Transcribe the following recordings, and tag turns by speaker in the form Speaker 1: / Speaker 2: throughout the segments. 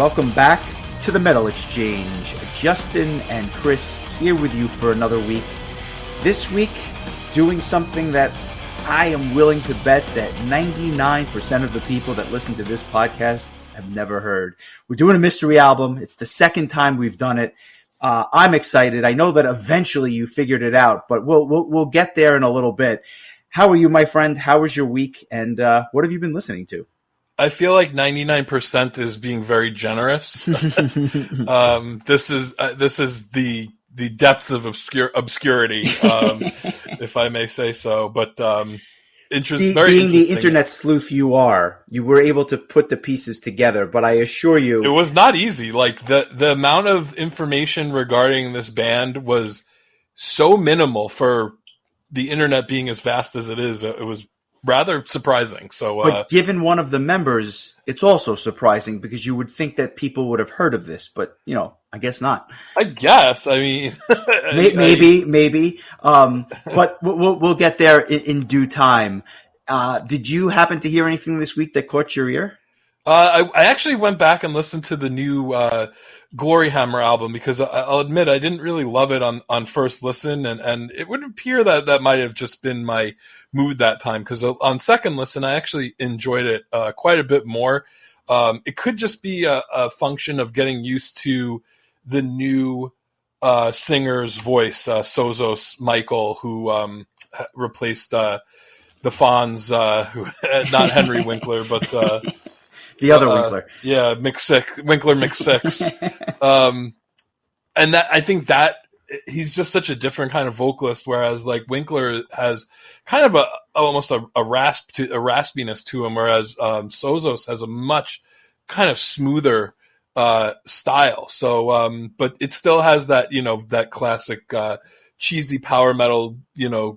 Speaker 1: Welcome back to the Metal Exchange. Justin and Chris here with you for another week. This week, doing something that I am willing to bet that 99% of the people that listen to this podcast have never heard. We're doing a mystery album. It's the second time we've done it. I'm excited. I know that eventually you figured it out, but we'll get there in a little bit. How are you, my friend? How was your week? And what have you been listening to?
Speaker 2: I feel like 99% is being very generous. This is the depths of obscurity, if I may say so. But very
Speaker 1: being the internet sleuth you are, you were able to put the pieces together. But I assure you,
Speaker 2: it was not easy. Like the amount of information regarding this band was so minimal for the internet being as vast as it is. It was rather surprising. So,
Speaker 1: but given one of the members, it's also surprising because you would think that people would have heard of this, but I guess not.
Speaker 2: I guess. I mean,
Speaker 1: maybe. But we'll get there in due time. Did you happen to hear anything this week that caught your ear?
Speaker 2: I actually went back and listened to the new Gloryhammer album because I'll admit I didn't really love it on first listen, and it would appear that might have just been my mood that time, because on second listen I actually enjoyed it quite a bit more. It could just be a function of getting used to the new singer's voice, Sozos Michael, who replaced the Fonz, not Henry Winkler, but
Speaker 1: the other Winkler.
Speaker 2: Yeah, Winkler McSix. And that, I think that he's just such a different kind of vocalist, whereas like Winkler has kind of almost a raspiness to him, whereas Sozos has a much kind of smoother style. So, but it still has that, that classic cheesy power metal,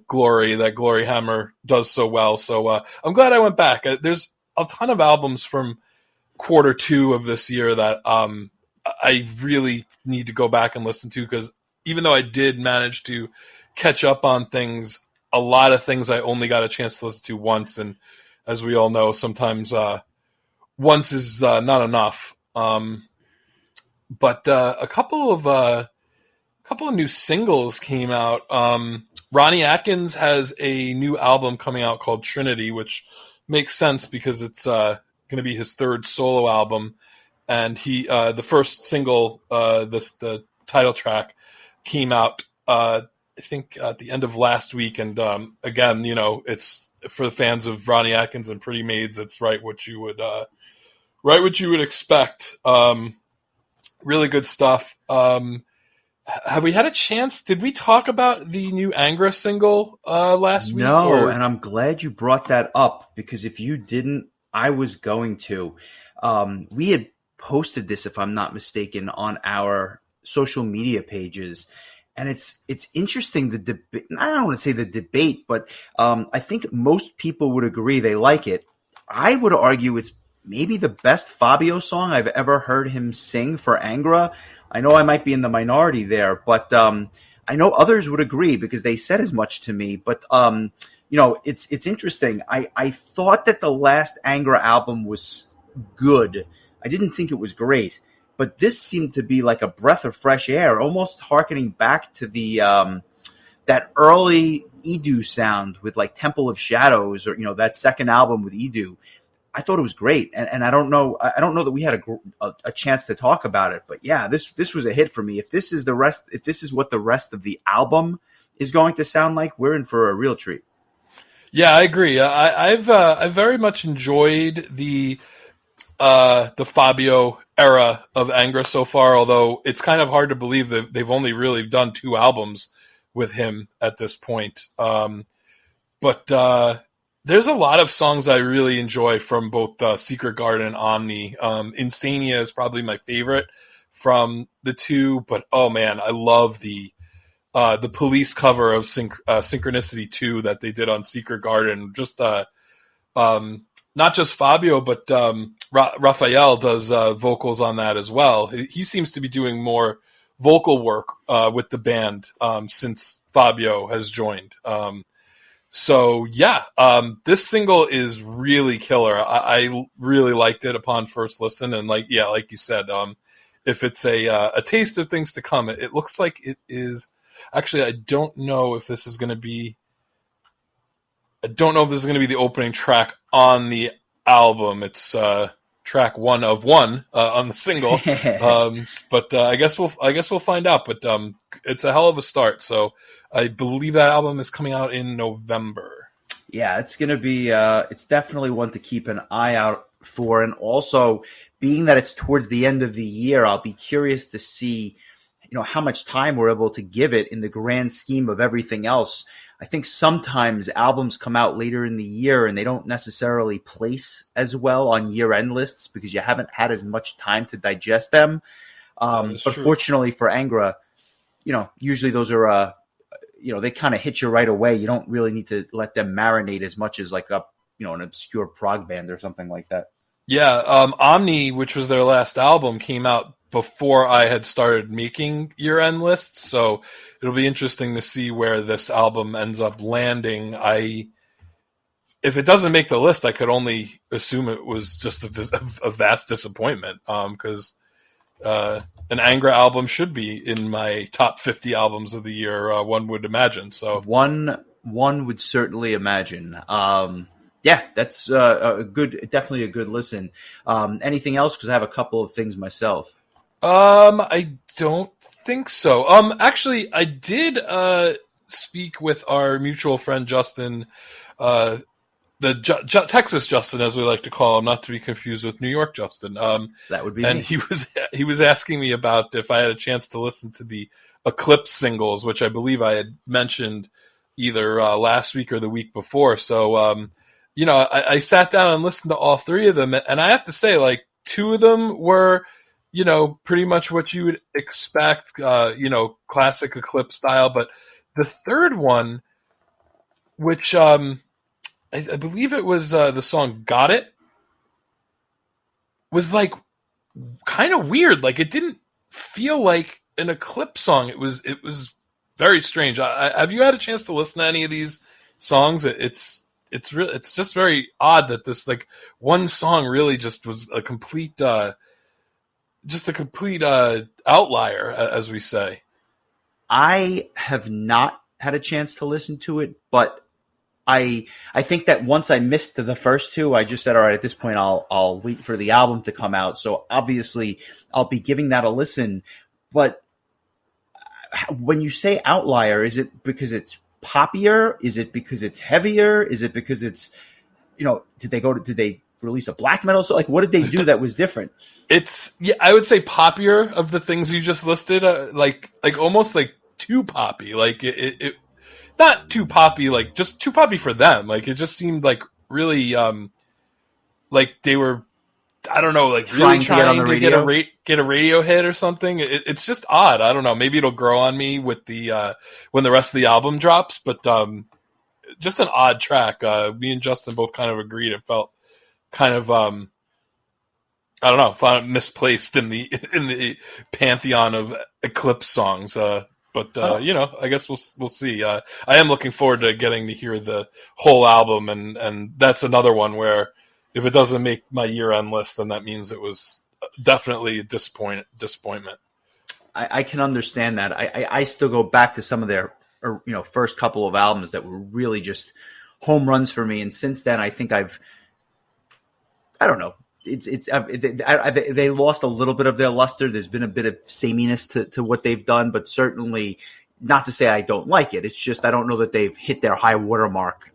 Speaker 2: glory that Gloryhammer does so well. So I'm glad I went back. There's a ton of albums from quarter two of this year that I really need to go back and listen to, because even though I did manage to catch up on things, a lot of things I only got a chance to listen to once, and as we all know, sometimes once is not enough. But a couple of new singles came out. Ronnie Atkins has a new album coming out called Trinity, which makes sense because it's going to be his third solo album, and he the first single, the title track, came out I think at the end of last week, and again, it's for the fans of Ronnie Atkins and Pretty Maids. It's right what you would expect. Really good stuff. Have we had a chance? Did we talk about the new Angra single last week?
Speaker 1: No, and I'm glad you brought that up, because if you didn't, I was going to. We had posted this, if I'm not mistaken, on our social media pages, and it's interesting, the debate. I don't want to say the debate, but I think most people would agree they like it. I would argue it's maybe the best Fabio song I've ever heard him sing for Angra. I know I might be in the minority there, but I know others would agree because they said as much to me. But it's interesting. I thought that the last Angra album was good. I didn't think it was great, but this seemed to be like a breath of fresh air, almost harkening back to the that early Edu sound with like Temple of Shadows, or that second album with Edu. I thought it was great, and I don't know that we had a chance to talk about it, but yeah, this was a hit for me. If this is what the rest of the album is going to sound like, we're in for a real treat.
Speaker 2: Yeah, I agree. I've very much enjoyed the Fabio era of Angra so far, although it's kind of hard to believe that they've only really done 2 albums with him at this point. But there's a lot of songs I really enjoy from both Secret Garden and Omni. Insania is probably my favorite from the 2, but oh man, I love the Police cover of Synchronicity 2 that they did on Secret Garden. Just not just Fabio, but Raphael does vocals on that as well. He seems to be doing more vocal work with the band since Fabio has joined. So yeah, this single is really killer. I really liked it upon first listen, and like you said, if it's a taste of things to come, it looks like it is. Actually, I don't know if this is going to be. I don't know if this is going to be the opening track on the album. It's track 1 of 1 on the single, but I guess we'll find out. But it's a hell of a start. So I believe that album is coming out in November.
Speaker 1: Yeah, it's going to be. It's definitely one to keep an eye out for, and also being that it's towards the end of the year, I'll be curious to see, how much time we're able to give it in the grand scheme of everything else. I think sometimes albums come out later in the year and they don't necessarily place as well on year-end lists because you haven't had as much time to digest them. But
Speaker 2: true.
Speaker 1: Fortunately for Angra, usually those are, they kind of hit you right away. You don't really need to let them marinate as much as like an obscure prog band or something like that.
Speaker 2: Yeah, Omni, which was their last album, came out before I had started making year-end lists, so it'll be interesting to see where this album ends up landing. If it doesn't make the list, I could only assume it was just a vast disappointment, because an Angra album should be in my top 50 albums of the year, one would imagine. So
Speaker 1: one would certainly imagine. Yeah, that's definitely a good listen. Anything else? Because I have a couple of things myself.
Speaker 2: I don't think so. Actually, I did speak with our mutual friend Justin, the Texas Justin, as we like to call him, not to be confused with New York Justin.
Speaker 1: That would be
Speaker 2: and
Speaker 1: me.
Speaker 2: he was asking me about if I had a chance to listen to the Eclipse singles, which I believe I had mentioned either last week or the week before. So, I sat down and listened to all 3 of them, and I have to say, like, 2 of them were, pretty much what you would expect, classic Eclipse style. But the third one, which I believe it was the song "Got It," was like kind of weird. Like it didn't feel like an Eclipse song. It was very strange. Have you had a chance to listen to any of these songs? It's just very odd that this like one song really just was a complete outlier, as we say.
Speaker 1: I have not had a chance to listen to it, but I think that once I missed the first 2, I just said, all right, at this point, I'll wait for the album to come out. So obviously, I'll be giving that a listen. But when you say outlier, is it because it's poppier? Is it because it's heavier? Is it because it's, did they release a black metal? So like, what did they do that was different?
Speaker 2: I would say poppier of the things you just listed, like almost like too poppy. Like it not too poppy, like just too poppy for them. Like it just seemed like really, like they were, I don't know, like
Speaker 1: trying
Speaker 2: to get a radio hit or something. It's just odd. I don't know. Maybe it'll grow on me with the when the rest of the album drops. But just an odd track. Me and Justin both kind of agreed. It felt kind of I don't know, found it misplaced in the pantheon of Eclipse songs. But I guess we'll see. I am looking forward to getting to hear the whole album, and that's another one where if it doesn't make my year-end list, then that means it was definitely a disappointment.
Speaker 1: I can understand that. I still go back to some of their first couple of albums that were really just home runs for me, and since then I think I don't know. They lost a little bit of their luster. There's been a bit of sameness to what they've done, but certainly not to say I don't like it. It's just I don't know that they've hit their high watermark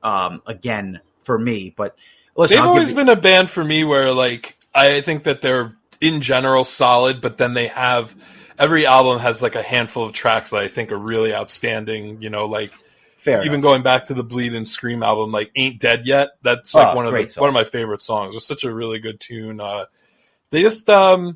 Speaker 1: again for me. But listen,
Speaker 2: they've always been a band for me where like I think that they're in general solid, but then they have every album has like a handful of tracks that I think are really outstanding. Like.
Speaker 1: Fair
Speaker 2: Even
Speaker 1: enough.
Speaker 2: Going back to the Bleed and Scream album, like "Ain't Dead Yet," that's like one of my favorite songs. It's such a really good tune. They just, I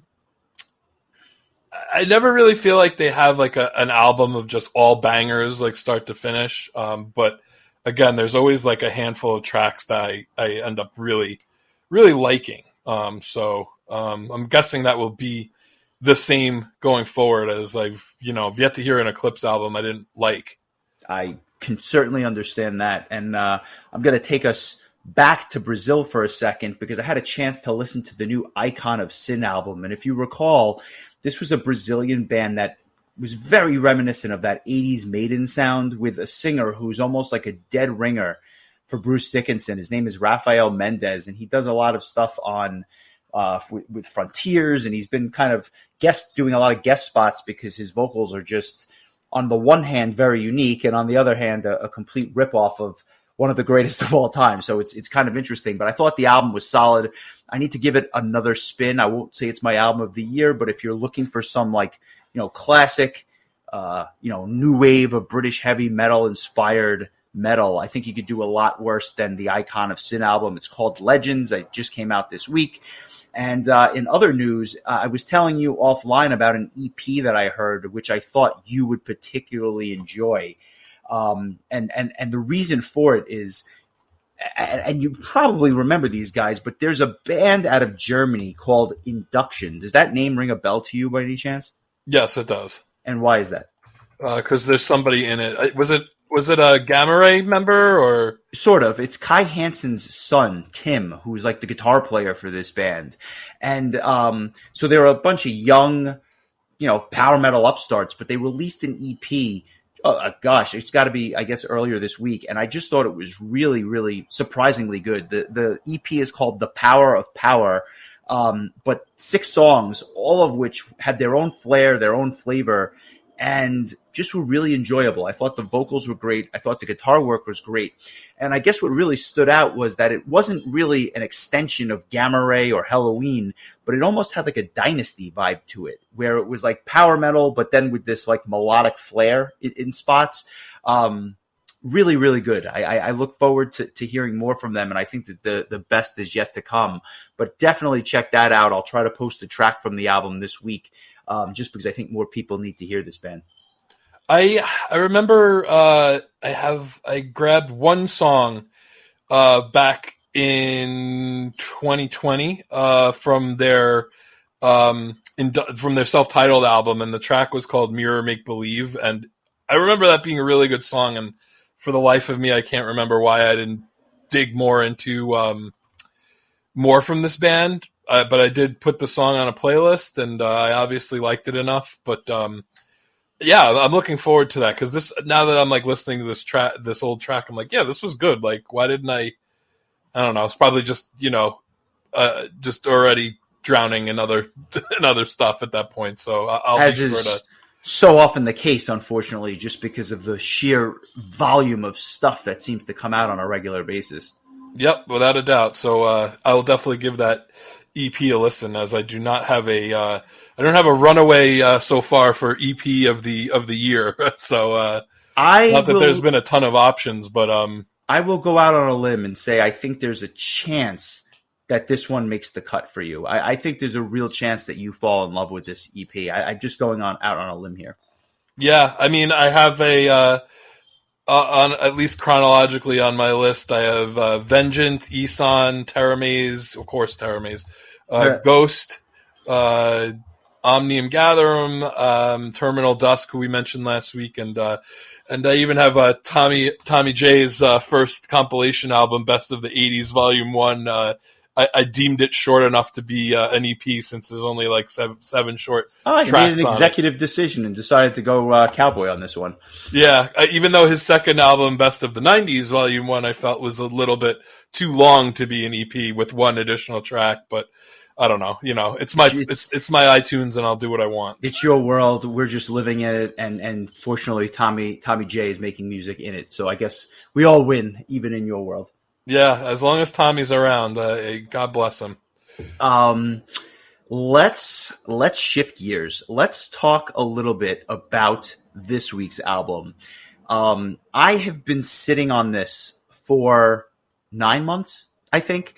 Speaker 2: never really feel like they have like an album of just all bangers, like start to finish. But again, there's always like a handful of tracks that I end up really, really liking. So I'm guessing that will be the same going forward, as I've yet to hear an Eclipse album I didn't like.
Speaker 1: I can certainly understand that. And I'm going to take us back to Brazil for a second because I had a chance to listen to the new Icon of Sin album. And if you recall, this was a Brazilian band that was very reminiscent of that 80s Maiden sound with a singer who's almost like a dead ringer for Bruce Dickinson. His name is Rafael Mendes, and he does a lot of stuff on with Frontiers, and he's been kind of doing a lot of guest spots because his vocals are just, on the one hand, very unique, and on the other hand, a complete ripoff of one of the greatest of all time. So it's kind of interesting, but I thought the album was solid. I need to give it another spin. I won't say it's my album of the year, but if you're looking for some classic, new wave of British heavy metal inspired metal, I think you could do a lot worse than the Icon of Sin album. It's called Legends. It just came out this week. And in other news, I was telling you offline about an EP that I heard, which I thought you would particularly enjoy. And the reason for it is, and you probably remember these guys, but there's a band out of Germany called Induction. Does that name ring a bell to you by any chance?
Speaker 2: Yes, it does.
Speaker 1: And why is that?
Speaker 2: Because there's somebody in it. Was it a Gamma Ray member or? Sort
Speaker 1: of. It's Kai Hansen's son, Tim, who's like the guitar player for this band. And so there are a bunch of young, power metal upstarts, but they released an EP. It's got to be, I guess, earlier this week. And I just thought it was really, really surprisingly good. The EP is called The Power of Power. But 6 songs, all of which had their own flair, their own flavor, and just were really enjoyable. I thought the vocals were great. I thought the guitar work was great. And I guess what really stood out was that it wasn't really an extension of Gamma Ray or Helloween, but it almost had like a Dynasty vibe to it, where it was like power metal, but then with this like melodic flair in spots. Really, really good. I look forward to hearing more from them, and I think that the best is yet to come. But definitely check that out. I'll try to post a track from the album this week, just because I think more people need to hear this band.
Speaker 2: I remember I grabbed one song back in 2020 from their self-titled album, and the track was called Mirror Make Believe, and I remember that being a really good song, and for the life of me, I can't remember why I didn't dig more into more from this band. But I did put the song on a playlist, and I obviously liked it enough. But yeah, I'm looking forward to that because now that I'm like listening to this old track, I'm like, yeah, this was good. Like, why didn't I don't know. It's probably just just already drowning in other stuff at that point. So I'll be sure to.
Speaker 1: So often the case, unfortunately, just because of the sheer volume of stuff that seems to come out on a regular basis.
Speaker 2: Yep, without a doubt. So I will definitely give that EP a listen, as I do not have I don't have a runaway so far for EP of the year. So there's been a ton of options, but
Speaker 1: I will go out on a limb and say I think there's a chance that this one makes the cut for you. I think there's a real chance that you fall in love with this EP. I'm just going out on a limb here.
Speaker 2: Yeah, I mean, I have on at least chronologically on my list, I have Vengeance, Isan, Teramaze, of course, Teramaze, Ghost, Omnium Gatherum, Terminal Dusk, who we mentioned last week, and I even have Tommy J's first compilation album, Best of the 80s, Volume 1. I deemed it short enough to be an EP since there's only like seven short tracks.
Speaker 1: You made an executive decision and decided to go cowboy on this one.
Speaker 2: Yeah, even though his second album, Best of the 90s, Volume 1, I felt was a little bit too long to be an EP with one additional track, but I don't know. It's my iTunes, and I'll do what I want.
Speaker 1: It's your world. We're just living in it, and fortunately, Tommy J is making music in it. So I guess we all win, even in your world.
Speaker 2: Yeah, as long as Tommy's around, God bless him.
Speaker 1: Let's shift gears. Let's talk a little bit about this week's album. I have been sitting on this for 9 months, I think.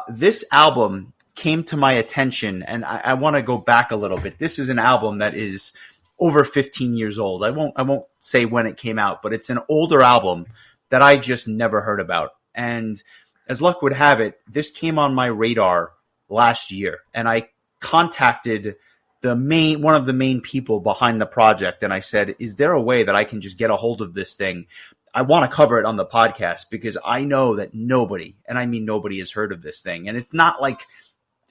Speaker 1: This album came to my attention, and I want to go back a little bit. This is an album that is over 15 years old. I won't say when it came out, but it's an older album that I just never heard about. And as luck would have it, this came on my radar last year, and I contacted one of the main people behind the project, and I said, is there a way that I can just get a hold of this thing? I want to cover it on the podcast because I know that nobody, and I mean nobody, has heard of this thing. And it's not like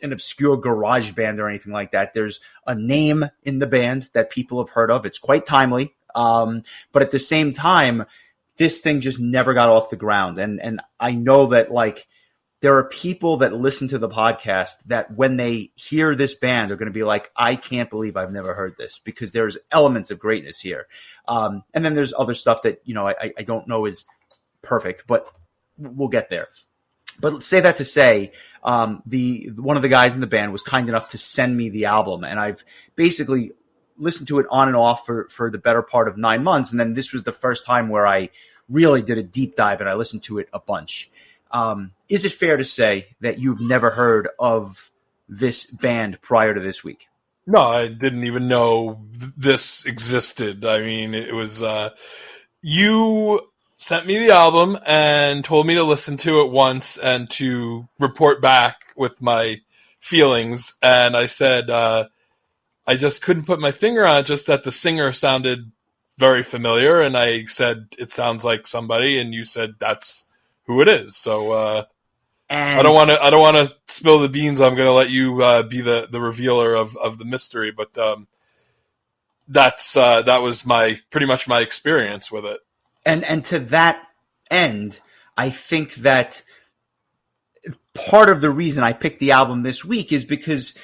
Speaker 1: an obscure garage band or anything like that. There's a name in the band that people have heard of. It's quite timely. But at the same time, this thing just never got off the ground. And I know that, like, there are people that listen to the podcast that when they hear this band are going to be like, I can't believe I've never heard this, because there's elements of greatness here. And then there's other stuff that, I don't know is perfect, but we'll get there. But say that to say, one of the guys in the band was kind enough to send me the album, and I've basically listened to it on and off for the better part of 9 months. And then this was the first time where I really did a deep dive and I listened to it a bunch. Is it fair to say that you've never heard of this band prior to this week?
Speaker 2: No, I didn't even know this existed. I mean, it was, you sent me the album and told me to listen to it once and to report back with my feelings. And I said, I just couldn't put my finger on it, just that the singer sounded very familiar. And I said, it sounds like somebody. And you said, that's who it is. So, I don't want to spill the beans. I'm going to let you be the revealer of the mystery. But that was pretty much my experience with it.
Speaker 1: And to that end, I think that part of the reason I picked the album this week is because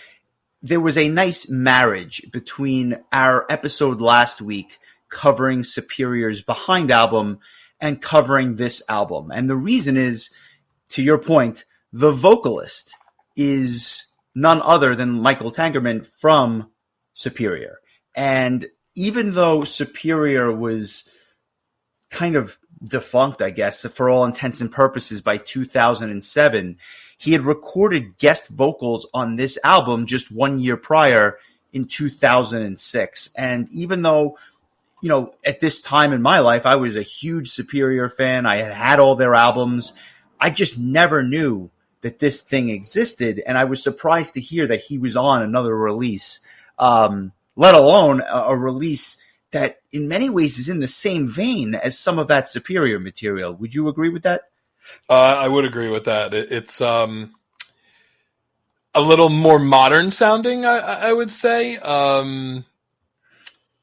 Speaker 1: there was a nice marriage between our episode last week covering Superior's Behind album and covering this album. And the reason is, to your point, the vocalist is none other than Michael Tangerman from Superior. And even though Superior was kind of defunct, I guess, for all intents and purposes by 2007, he had recorded guest vocals on this album just 1 year prior in 2006. And even though, at this time in my life, I was a huge Superior fan, I had all their albums, I just never knew that this thing existed. And I was surprised to hear that he was on another release, let alone a release that in many ways is in the same vein as some of that Superior material. Would you agree with that?
Speaker 2: I would agree with that. It's a little more modern sounding, I would say.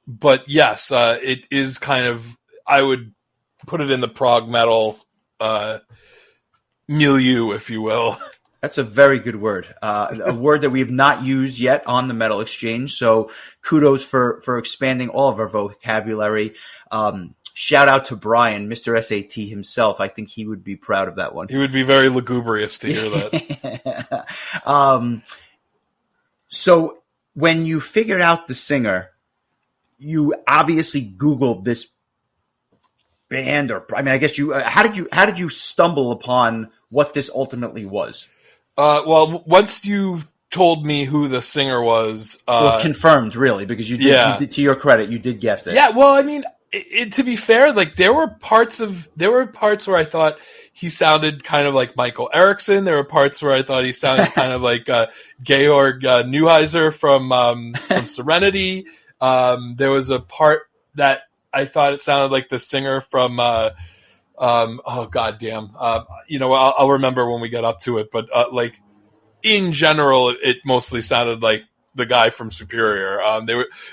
Speaker 2: But yes, it is kind of, I would put it in the prog metal milieu, if you will.
Speaker 1: That's a very good word. A word that we have not used yet on the Metal Exchange. So kudos for expanding all of our vocabulary. Shout out to Brian, Mr. SAT himself. I think he would be proud of that one.
Speaker 2: He would be very lugubrious to hear that.
Speaker 1: So when you figured out the singer, you obviously Googled this band, I guess how did you stumble upon what this ultimately was?
Speaker 2: Well, once you told me who the singer was,
Speaker 1: confirmed, really, because you did, to your credit, you did guess it.
Speaker 2: Yeah, well, I mean, to be fair, like there were parts where I thought he sounded kind of like Michael Erickson. There were parts where I thought he sounded kind of like Georg Neuheiser from Serenity. There was a part that I thought it sounded like the singer from oh goddamn, I'll remember when we get up to it. But like in general, it mostly sounded like the guy from Superior.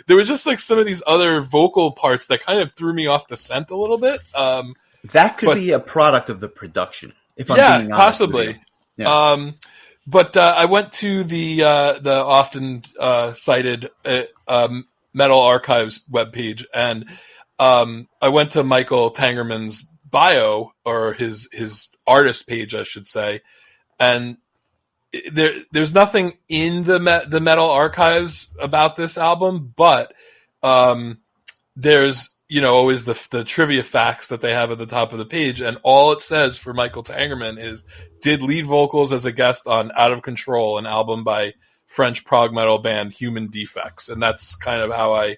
Speaker 2: There was just like some of these other vocal parts that kind of threw me off the scent a little bit.
Speaker 1: That could be a product of the production, if I'm being honest.
Speaker 2: Possibly. Yeah. But I went to the often cited Metal Archives webpage, and I went to Michael Tangerman's bio, or his artist page, I should say, and there's nothing in the Metal Archives about this album, but there's always the trivia facts that they have at the top of the page, and all it says for Michael Tangerman is did lead vocals as a guest on Out of Control, an album by French prog metal band Human Defects, and that's kind of how I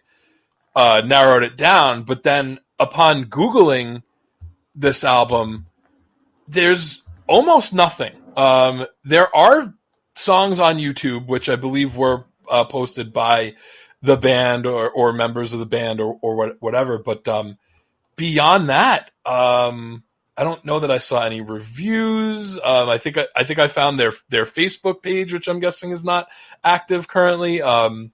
Speaker 2: narrowed it down. But then upon Googling this album, there's almost nothing. There are songs on YouTube, which I believe were posted by the band or members of the band or whatever. But beyond that, I don't know that I saw any reviews. I think I found their Facebook page, which I'm guessing is not active currently. I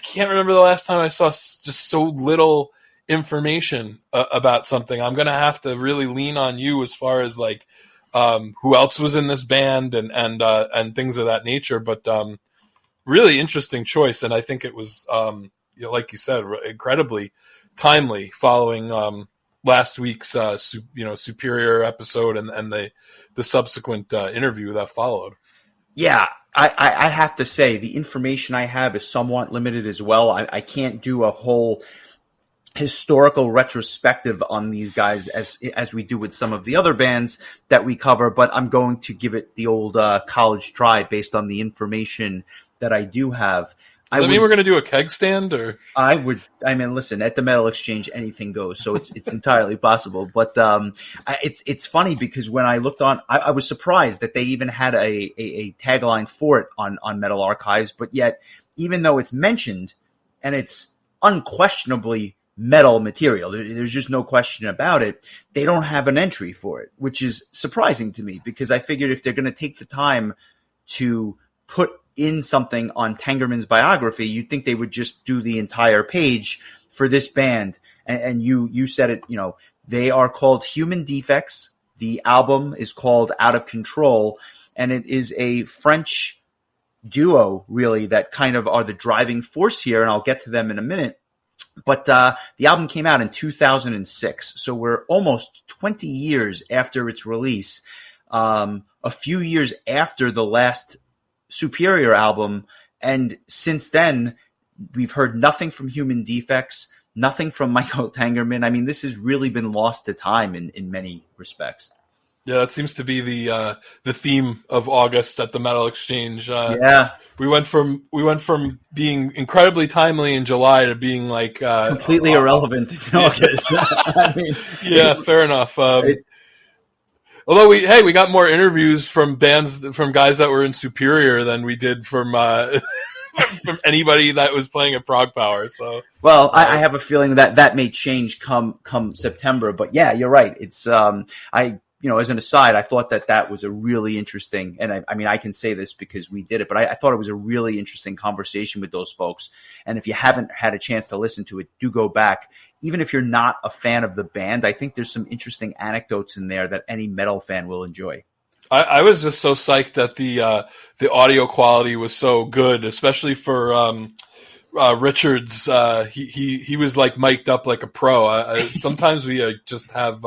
Speaker 2: can't remember the last time I saw just so little information about something. I'm going to have to really lean on you as far as like who else was in this band and things of that nature. But really interesting choice, and I think it was like you said, incredibly timely following last week's Superior episode and the subsequent interview that followed.
Speaker 1: Yeah, I have to say the information I have is somewhat limited as well. I can't do a whole historical retrospective on these guys as we do with some of the other bands that we cover, but I'm going to give it the old college try based on the information that I do have.
Speaker 2: Does that mean we're going to do a keg stand, or?
Speaker 1: Listen, at the Metal Exchange, anything goes, so it's entirely possible. But it's funny because when I looked on, I was surprised that they even had a tagline for it on Metal Archives. But yet, even though it's mentioned and it's unquestionably metal material, there's just no question about it, they don't have an entry for it, which is surprising to me because I figured if they're going to take the time to put in something on Tangerman's biography, you'd think they would just do the entire page for this band. And you said it, they are called Human Defects. The album is called Out of Control, and it is a French duo, really, that kind of are the driving force here, and I'll get to them in a minute. But the album came out in 2006, so we're almost 20 years after its release, a few years after the last Superior album, and since then we've heard nothing from Human Defects, nothing from Michael Tangerman. I mean, this has really been lost to time in many respects.
Speaker 2: Yeah, that seems to be the theme of August at the Metal Exchange. We went from being incredibly timely in July to being like
Speaker 1: completely irrelevant in August. I mean,
Speaker 2: yeah, fair enough. Although we got more interviews from guys that were in Superior than we did from from anybody that was playing at Prog Power. So,
Speaker 1: well, I have a feeling that may change come September. But yeah, you're right. It's as an aside, I thought that was a really interesting, and I can say this because we did it, but I thought it was a really interesting conversation with those folks. And if you haven't had a chance to listen to it, do go back. Even if you're not a fan of the band, I think there's some interesting anecdotes in there that any metal fan will enjoy.
Speaker 2: I was just so psyched that the audio quality was so good, especially for Richards. He was like mic'd up like a pro. Sometimes we just have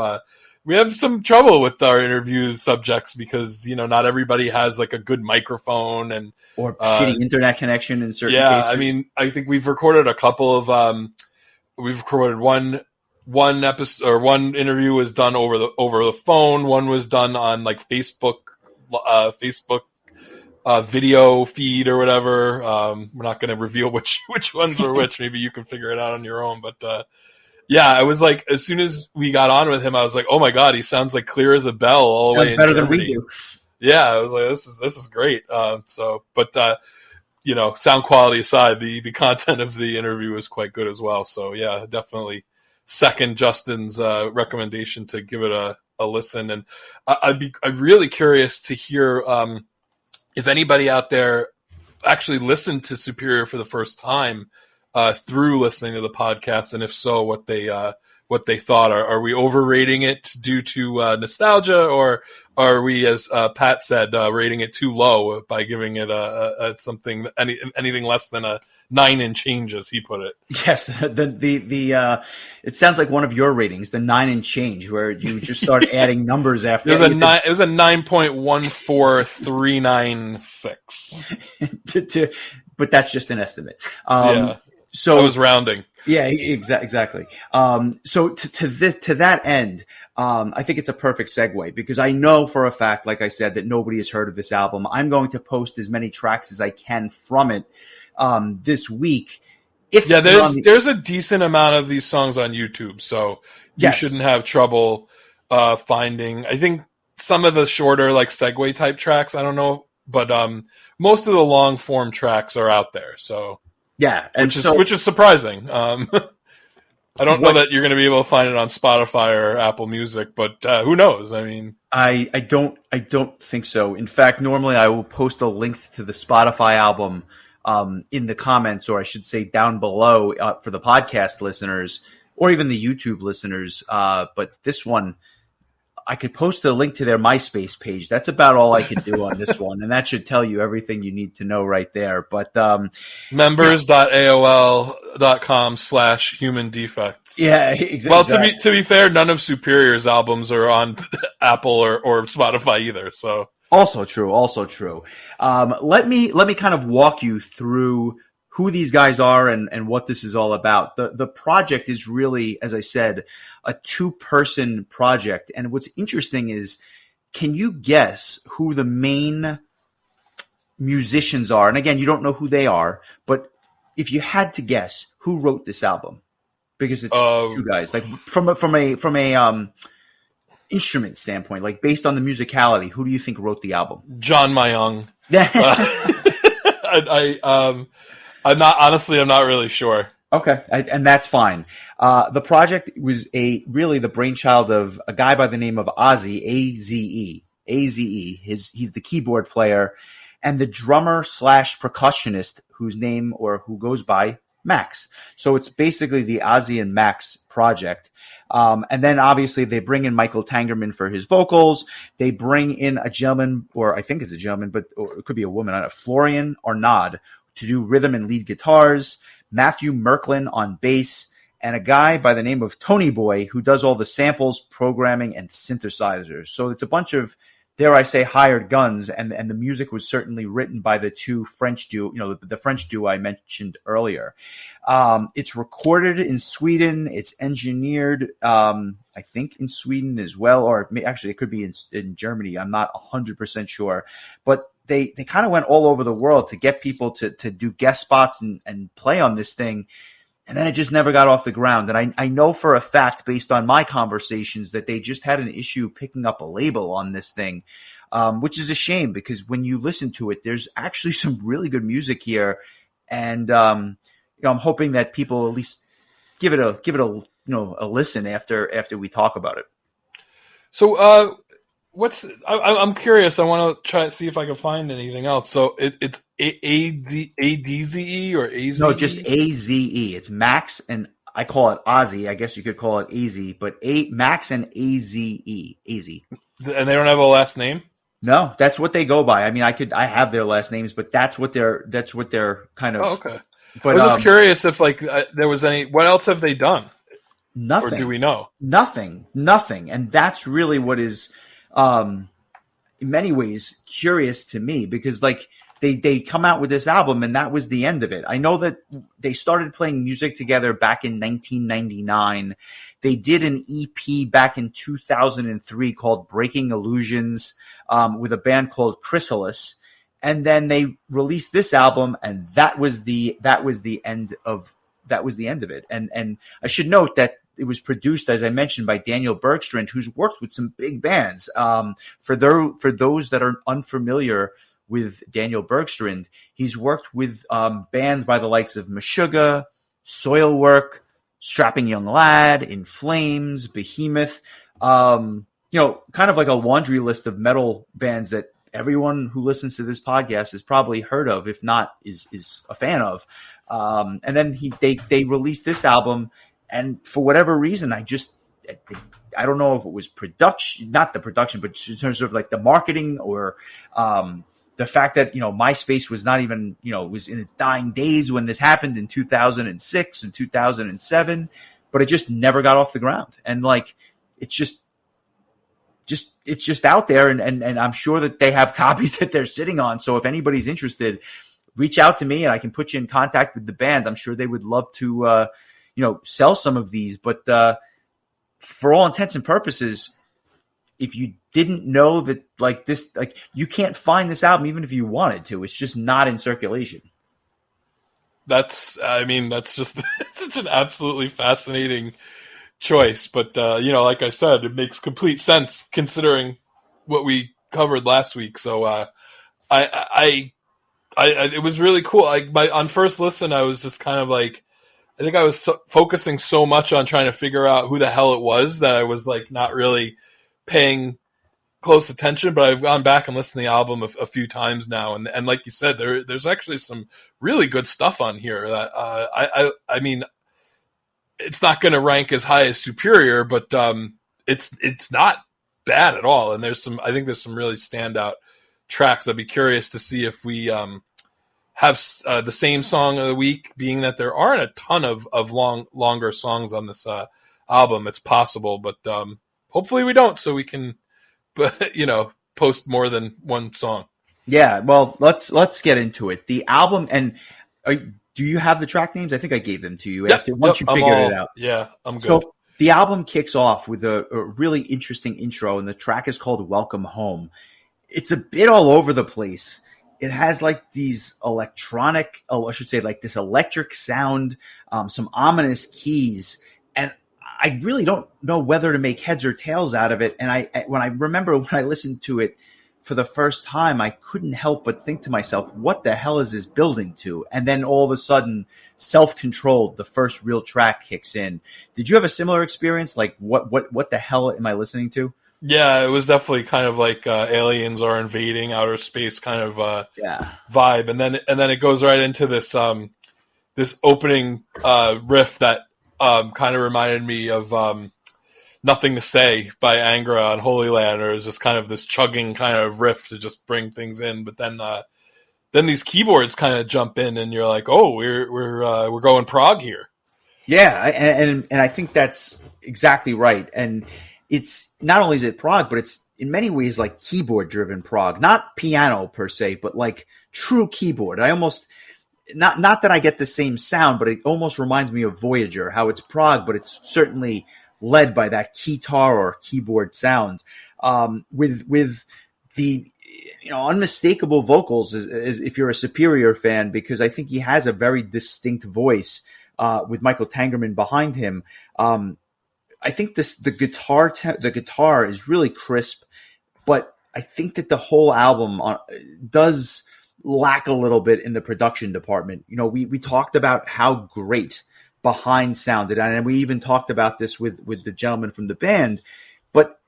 Speaker 2: we have some trouble with our interview subjects because not everybody has like a good microphone
Speaker 1: or shitty internet connection in certain cases.
Speaker 2: I mean, I think we've recorded a couple of. We've recorded one episode, or one interview was done over the phone. One was done on like Facebook video feed or whatever. We're not going to reveal which ones were which. Maybe you can figure it out on your own. But yeah, I was like, as soon as we got on with him, I was like, oh my god, he sounds like clear as a bell all the way in
Speaker 1: better
Speaker 2: Germany.
Speaker 1: Than we do.
Speaker 2: Yeah, I was like, this is great. Sound quality aside, the content of the interview was quite good as well. So yeah, definitely second Justin's recommendation to give it a listen. And I'm really curious to hear if anybody out there actually listened to Superior for the first time through listening to the podcast, and if so, what they thought. Are we overrating it due to nostalgia, or are we, as Pat said, rating it too low by giving it a something anything less than a 9 and change, as he put it?
Speaker 1: Yes, the it sounds like one of your ratings, the 9 and change, where you just start adding numbers after.
Speaker 2: It was a 9.14396.
Speaker 1: But that's just an estimate.
Speaker 2: So I was rounding.
Speaker 1: Yeah, exactly. So to that end, I think it's a perfect segue because I know for a fact, like I said, that nobody has heard of this album. I'm going to post as many tracks as I can from it this week.
Speaker 2: There's a decent amount of these songs on YouTube, so you shouldn't have trouble finding. I think some of the shorter, like segue type tracks, I don't know, but most of the long form tracks are out there. So.
Speaker 1: Yeah,
Speaker 2: which is surprising. I don't know that you're going to be able to find it on Spotify or Apple Music, but who knows? I mean,
Speaker 1: I don't think so. In fact, normally I will post a link to the Spotify album in the comments, or I should say down below for the podcast listeners or even the YouTube listeners. But this one, I could post a link to their MySpace page. That's about all I could do on this one. And that should tell you everything you need to know right there. But
Speaker 2: members.aol.com/human defects.
Speaker 1: Yeah, exactly.
Speaker 2: Well, to be fair, none of Superior's albums are on Apple or Spotify either. So
Speaker 1: also true. Let me kind of walk you through who these guys are and what this is all about. The project is really, as I said, a 2-person project. And what's interesting is, can you guess who the main musicians are? And again, you don't know who they are, but if you had to guess, who wrote this album? Because it's 2 guys. Like from a instrument standpoint, like based on the musicality, who do you think wrote the album?
Speaker 2: John Mayung. I'm not really sure.
Speaker 1: Okay, and that's fine. The project was really the brainchild of a guy by the name of Ozzy, A-Z-E. He's the keyboard player and the drummer / percussionist who goes by Max. So it's basically the Ozzy and Max project. And then obviously they bring in Michael Tangerman for his vocals. They bring in a gentleman, or I think it's a gentleman, or it could be a woman, Florian Arnaud, to do rhythm and lead guitars, Matthew Merklin on bass, and a guy by the name of Tony Boy who does all the samples, programming, and synthesizers. So it's a bunch of, dare I say, hired guns, and the music was certainly written by the 2 French duo, the French duo I mentioned earlier. It's recorded in Sweden. It's engineered, I think, in Sweden as well, or actually it could be in Germany. I'm not 100% sure, but they kind of went all over the world to get people to do guest spots and play on this thing. And then it just never got off the ground. And I know for a fact, based on my conversations, that they just had an issue picking up a label on this thing, which is a shame because when you listen to it, there's actually some really good music here. And I'm hoping that people at least give it a listen after we talk about it.
Speaker 2: So I'm curious. I want to try to see if I can find anything else. So it's A-D-Z-E or A-Z-E?
Speaker 1: No, just A-Z-E. It's Max, and I call it Ozzy. I guess you could call it A-Z, but Max and A-Z-E. A-Z.
Speaker 2: And they don't have a last name?
Speaker 1: No, that's what they go by. I mean, I have their last names, but that's what they're kind of.
Speaker 2: Oh, okay. But I was just curious if there was any. What else have they done?
Speaker 1: Nothing.
Speaker 2: Or do we know?
Speaker 1: Nothing. And that's really what is, in many ways, curious to me because they come out with this album and that was the end of it. I know that they started playing music together back in 1999. They did an EP back in 2003 called Breaking Illusions with a band called Chrysalis. And then they released this album, and that was the end of it. And I should note that it was produced, as I mentioned, by Daniel Bergstrand, who's worked with some big bands. For those that are unfamiliar with Daniel Bergstrand, he's worked with bands by the likes of Meshuggah, Soilwork, Strapping Young Lad, In Flames, Behemoth. Kind of like a laundry list of metal bands that everyone who listens to this podcast has probably heard of, if not is a fan of. And then they released this album, and for whatever reason, I don't know if it was not the production, but in terms of like the marketing or the fact that, MySpace was not even, was in its dying days when this happened in 2006 and 2007, but it just never got off the ground. And it's just out there, and I'm sure that they have copies that they're sitting on. So if anybody's interested, reach out to me and I can put you in contact with the band. I'm sure they would love to, sell some of these. But for all intents and purposes, if you didn't know that you can't find this album even if you wanted to. It's just not in circulation.
Speaker 2: That's just such an absolutely fascinating choice, but like I said, it makes complete sense considering what we covered last week. So I it was really cool. On first listen, I was just kind of like, I think I was focusing so much on trying to figure out who the hell it was that I was like not really paying close attention. But I've gone back and listened to the album a few times now, and like you said, there's actually some really good stuff on here that I mean, it's not going to rank as high as Superior, but it's not bad at all. And I think there's some really standout tracks. I'd be curious to see if we have the same song of the week, being that there aren't a ton of longer songs on this album. It's possible, but hopefully we don't, so we can, post more than one song.
Speaker 1: Yeah, well, let's get into it. The album, and do you have the track names? I think I gave them to you once you figured it out.
Speaker 2: Yeah, I'm good.
Speaker 1: So the album kicks off with a really interesting intro, and the track is called Welcome Home. It's a bit all over the place. It has like these this electric sound, some ominous keys, and I really don't know whether to make heads or tails out of it. And when I listened to it for the first time, I couldn't help but think to myself, what the hell is this building to? And then all of a sudden, Self-Controlled, the first real track, kicks in. Did you have a similar experience? Like, what the hell am I listening to?
Speaker 2: Yeah, it was definitely kind of like aliens are invading outer space kind of vibe, and then it goes right into this this opening riff that kind of reminded me of Nothing to Say by Angra on Holy Land, or it was just kind of this chugging kind of riff to just bring things in. But then these keyboards kind of jump in, and you're like, oh, we're going prog here.
Speaker 1: Yeah, and I think that's exactly right. And it's not only is it prog, but it's in many ways like keyboard driven prog, not piano per se, but like true keyboard. I almost not that I get the same sound, but it almost reminds me of Voyager, how it's prog, but it's certainly led by that keytar or keyboard sound, with the unmistakable vocals as if you're a Superior fan, because I think he has a very distinct voice with Michael Tangerman behind him. I think the guitar is really crisp, but I think that the whole album does lack a little bit in the production department. We talked about how great Behind sounded, and we even talked about this with the gentleman from the band, but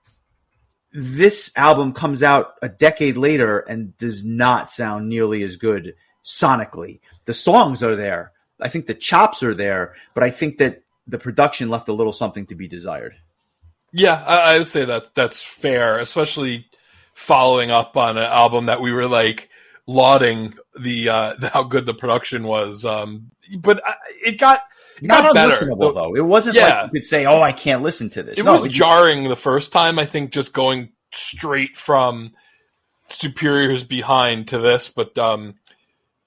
Speaker 1: this album comes out a decade later and does not sound nearly as good sonically. The songs are there. I think the chops are there, but I think that the production left a little something to be desired.
Speaker 2: Yeah, I would say that's fair, especially following up on an album that we were like lauding the how good the production was. But it got
Speaker 1: not
Speaker 2: better.
Speaker 1: Unlistenable, though. It wasn't like you could say, "Oh, I can't listen to this."
Speaker 2: It was jarring the first time. I think just going straight from Superior's Behind to this, but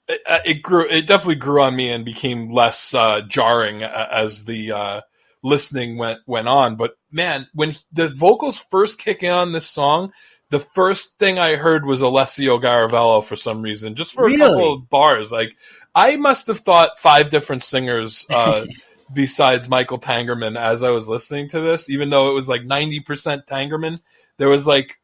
Speaker 2: it definitely grew on me and became less jarring as the listening went on. But man, when the vocals first kick in on this song, the first thing I heard was Alessio Garavello for some reason, just for a couple of bars. Like, I must have thought 5 different singers besides Michael Tangerman as I was listening to this, even though it was like 90% Tangerman. There was like,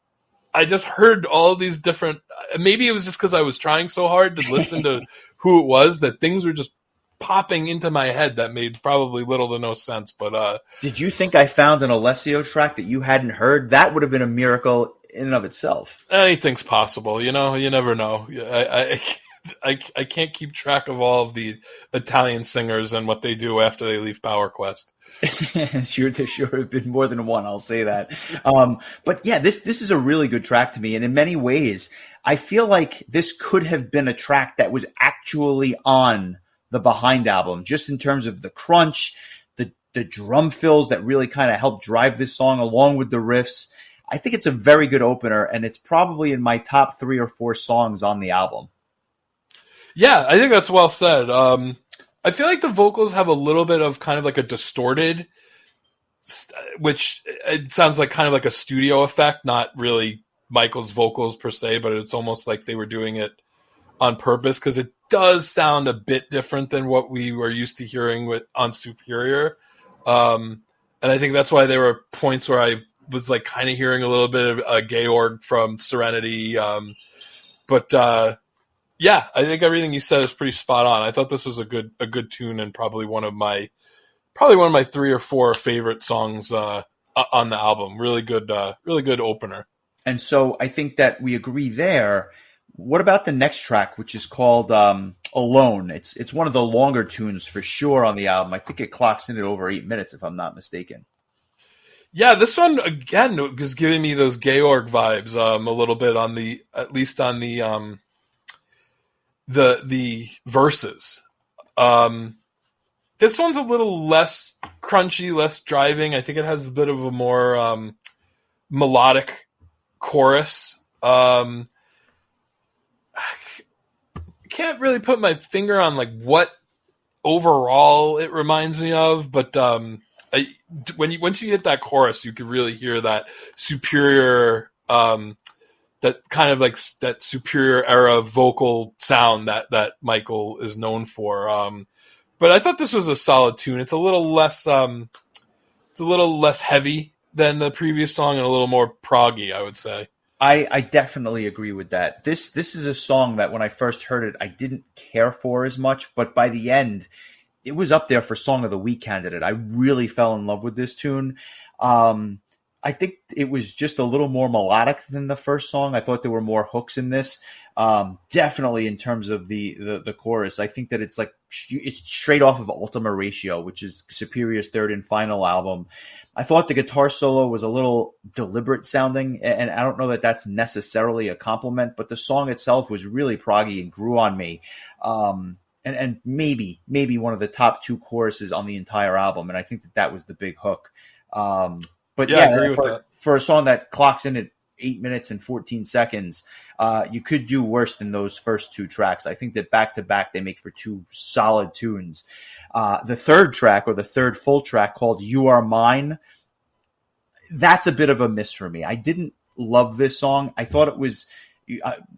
Speaker 2: I just heard all these different, maybe it was just because I was trying so hard to listen to who it was that things were just popping into my head that made probably little to no sense. But
Speaker 1: did you think I found an Alessio track that you hadn't heard? That would have been a miracle in and of itself.
Speaker 2: Anything's possible, you never know. I can't keep track of all of the Italian singers and what they do after they leave Power Quest.
Speaker 1: Sure, there sure have been more than one, I'll say that. But yeah, this is a really good track to me. And in many ways, I feel like this could have been a track that was actually on the Behind album, just in terms of the crunch, the drum fills that really kind of helped drive this song along with the riffs. I think it's a very good opener, and it's probably in my top 3 or 4 songs on the album.
Speaker 2: Yeah, I think that's well said. I feel like the vocals have a little bit of kind of like a distorted, which it sounds like kind of like a studio effect, not really Michael's vocals per se, but it's almost like they were doing it on purpose, because it does sound a bit different than what we were used to hearing on Superior. And I think that's why there were points where I was like kind of hearing a little bit of Georg from Serenity. But Yeah, I think everything you said is pretty spot on. I thought this was a good tune and probably one of my 3 or 4 favorite songs on the album. Really good opener.
Speaker 1: And so I think that we agree there. What about the next track, which is called Alone? It's one of the longer tunes for sure on the album. I think it clocks in at over 8 minutes, if I'm not mistaken.
Speaker 2: Yeah, this one again was giving me those Georg vibes a little bit at least on the verses. This one's a little less crunchy, less driving. I think it has a bit of a more melodic chorus. I can't really put my finger on like what overall it reminds me of, but once you hit that chorus, you can really hear that superior, that kind of like that superior era vocal sound that Michael is known for. But I thought this was a solid tune. It's a little less heavy than the previous song and a little more proggy, I would say.
Speaker 1: I definitely agree with that. This is a song that when I first heard it, I didn't care for as much, but by the end, it was up there for Song of the Week candidate. I really fell in love with this tune. I think it was just a little more melodic than the first song. I thought there were more hooks in this. Definitely in terms of the chorus. I think that it's straight off of Ultima Ratio, which is Superior's third and final album. I thought the guitar solo was a little deliberate sounding, and I don't know that that's necessarily a compliment, but the song itself was really proggy and grew on me. And maybe one of the top 2 choruses on the entire album, and I think that was the big hook. But yeah,
Speaker 2: I agree with that.
Speaker 1: For a song that clocks in at 8 minutes and 14 seconds, you could do worse than those first 2 tracks. I think that back to back, they make for 2 solid tunes. The third track, or the third full track, called You Are Mine, that's a bit of a miss for me. I didn't love this song. I thought it was,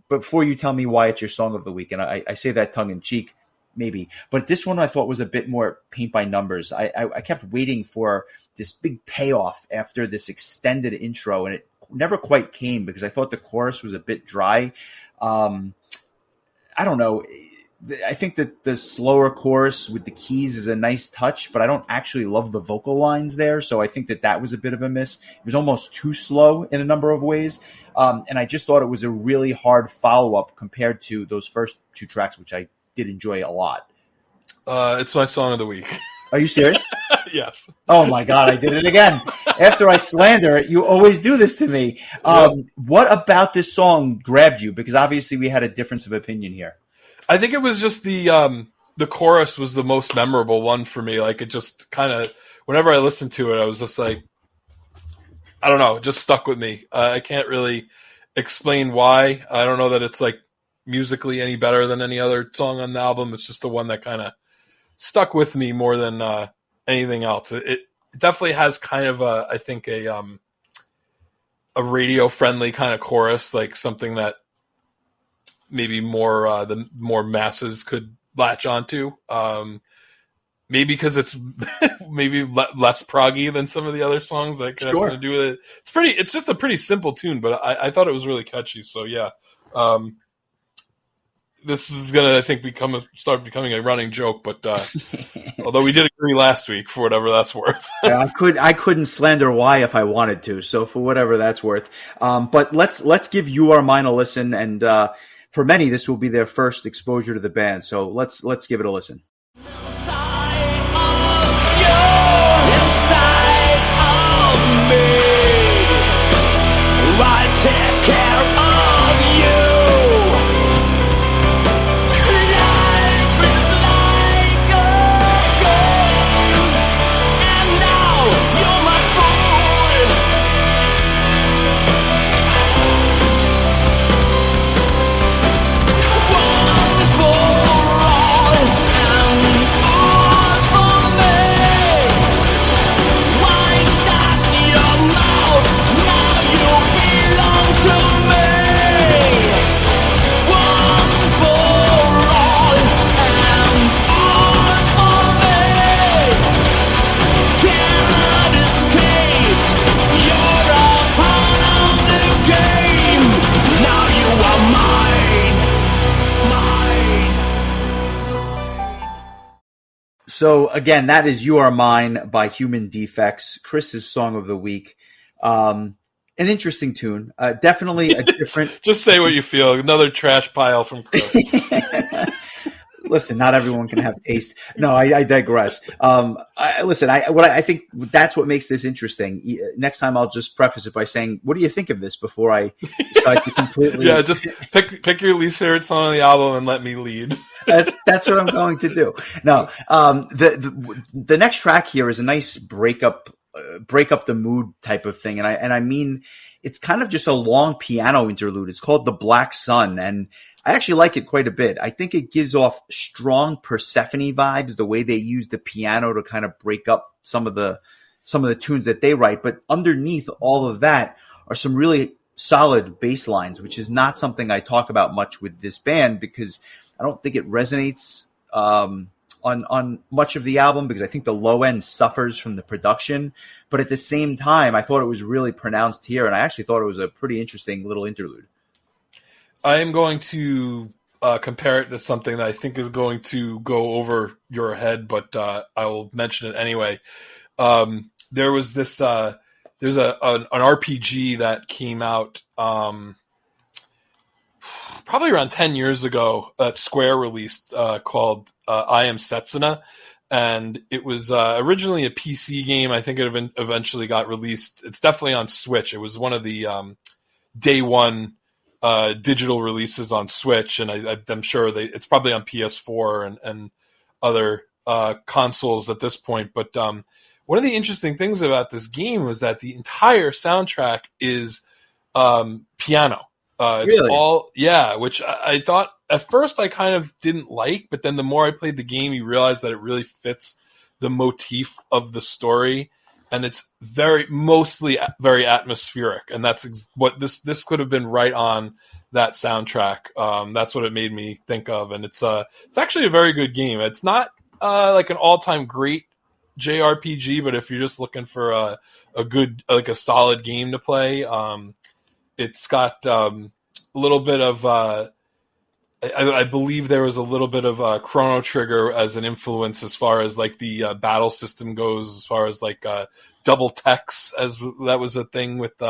Speaker 1: before you tell me why it's your song of the week, and I say that tongue in cheek, maybe, but this one I thought was a bit more paint by numbers. I kept waiting for this big payoff after this extended intro, and it never quite came because I thought the chorus was a bit dry. I don't know. I think that the slower chorus with the keys is a nice touch, but I don't actually love the vocal lines there. So I think that was a bit of a miss. It was almost too slow in a number of ways. And I just thought it was a really hard follow-up compared to those first 2 tracks, which I did enjoy a lot.
Speaker 2: It's my song of the week.
Speaker 1: Are you serious?
Speaker 2: Yes.
Speaker 1: Oh my God, I did it again. After I slander it, you always do this to me. What about this song grabbed you? Because obviously we had a difference of opinion here.
Speaker 2: I think it was just the chorus was the most memorable one for me. Like, it just kind of, whenever I listened to it, I was just like, I don't know, it just stuck with me. I can't really explain why. I don't know that it's like musically any better than any other song on the album. It's just the one that kind of stuck with me more than anything else. It definitely has kind of I think a radio friendly kind of chorus, like something that maybe the more masses could latch onto. Maybe because it's maybe less proggy than some of the other songs that could have something to do with it. It's just a pretty simple tune, but I thought it was really catchy. So yeah, this is gonna, I think, start becoming a running joke. But although we did agree last week, for whatever that's worth.
Speaker 1: Yeah, I couldn't slander why if I wanted to. So for whatever that's worth. But let's give You Are Mine a listen, and for many, this will be their first exposure to the band. So let's give it a listen. So again, that is "You Are Mine" by Human Defects, Chris's song of the week. An interesting tune, definitely a different.
Speaker 2: Just say what you feel. Another trash pile from Chris.
Speaker 1: Listen, not everyone can have taste. No, I digress. I think that's what makes this interesting. Next time, I'll just preface it by saying, "What do you think of this?" Before I decide to completely.
Speaker 2: Yeah, just pick your least favorite song on the album and let me lead.
Speaker 1: That's what I'm going to do. No, the next track here is a nice break up the mood type of thing, and I mean it's kind of just a long piano interlude. It's called "The Black Sun," and I actually like it quite a bit. I think it gives off strong Persephone vibes, the way they use the piano to kind of break up some of the tunes that they write. But underneath all of that are some really solid bass lines, which is not something I talk about much with this band because I don't think it resonates on much of the album because I think the low end suffers from the production. But at the same time, I thought it was really pronounced here, and I actually thought it was a pretty interesting little interlude.
Speaker 2: I am going to compare it to something that I think is going to go over your head, but I will mention it anyway. There was this, there's an RPG that came out probably around 10 years ago that Square released called I Am Setsuna. And it was originally a PC game. I think it eventually got released. It's definitely on Switch. It was one of the day one digital releases on Switch, and I'm sure it's probably on PS4 and other consoles at this point. But one of the interesting things about this game was that the entire soundtrack is piano. It's
Speaker 1: really?
Speaker 2: all, yeah, which I thought at first I kind of didn't like, but then the more I played the game, you realize that it really fits the motif of the story. And it's mostly very atmospheric, and that's what this could have been right on that soundtrack. That's what it made me think of, and it's actually a very good game. It's not like an all-time great JRPG, but if you're just looking for a good, like a solid game to play, it's got a little bit of. I believe there was a little bit of Chrono Trigger as an influence as far as like the battle system goes, as far as like double techs, as that was a thing with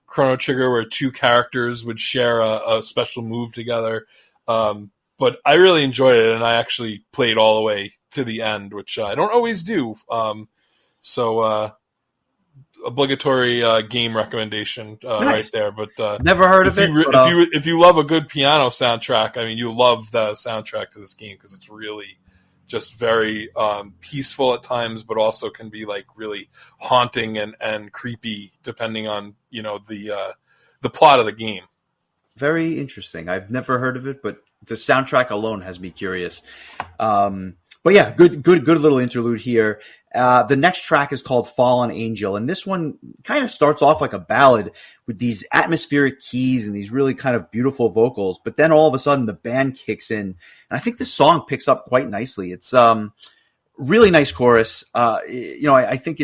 Speaker 2: Chrono Trigger where two characters would share a special move together. But I really enjoyed it, and I actually played all the way to the end, which I don't always do. So obligatory game recommendation
Speaker 1: Nice.
Speaker 2: right there. But
Speaker 1: Never heard of it.
Speaker 2: if you love a good piano soundtrack, I mean, you love the soundtrack to this game because it's really just very peaceful at times, but also can be like really haunting and creepy depending on the plot of the game.
Speaker 1: Very interesting. I've never heard of it, but the soundtrack alone has me curious. But yeah, good little interlude here. The next track is called Fallen Angel, and this one kind of starts off like a ballad with these atmospheric keys and these really kind of beautiful vocals, but then all of a sudden the band kicks in, and I think the song picks up quite nicely. It's really nice chorus. I think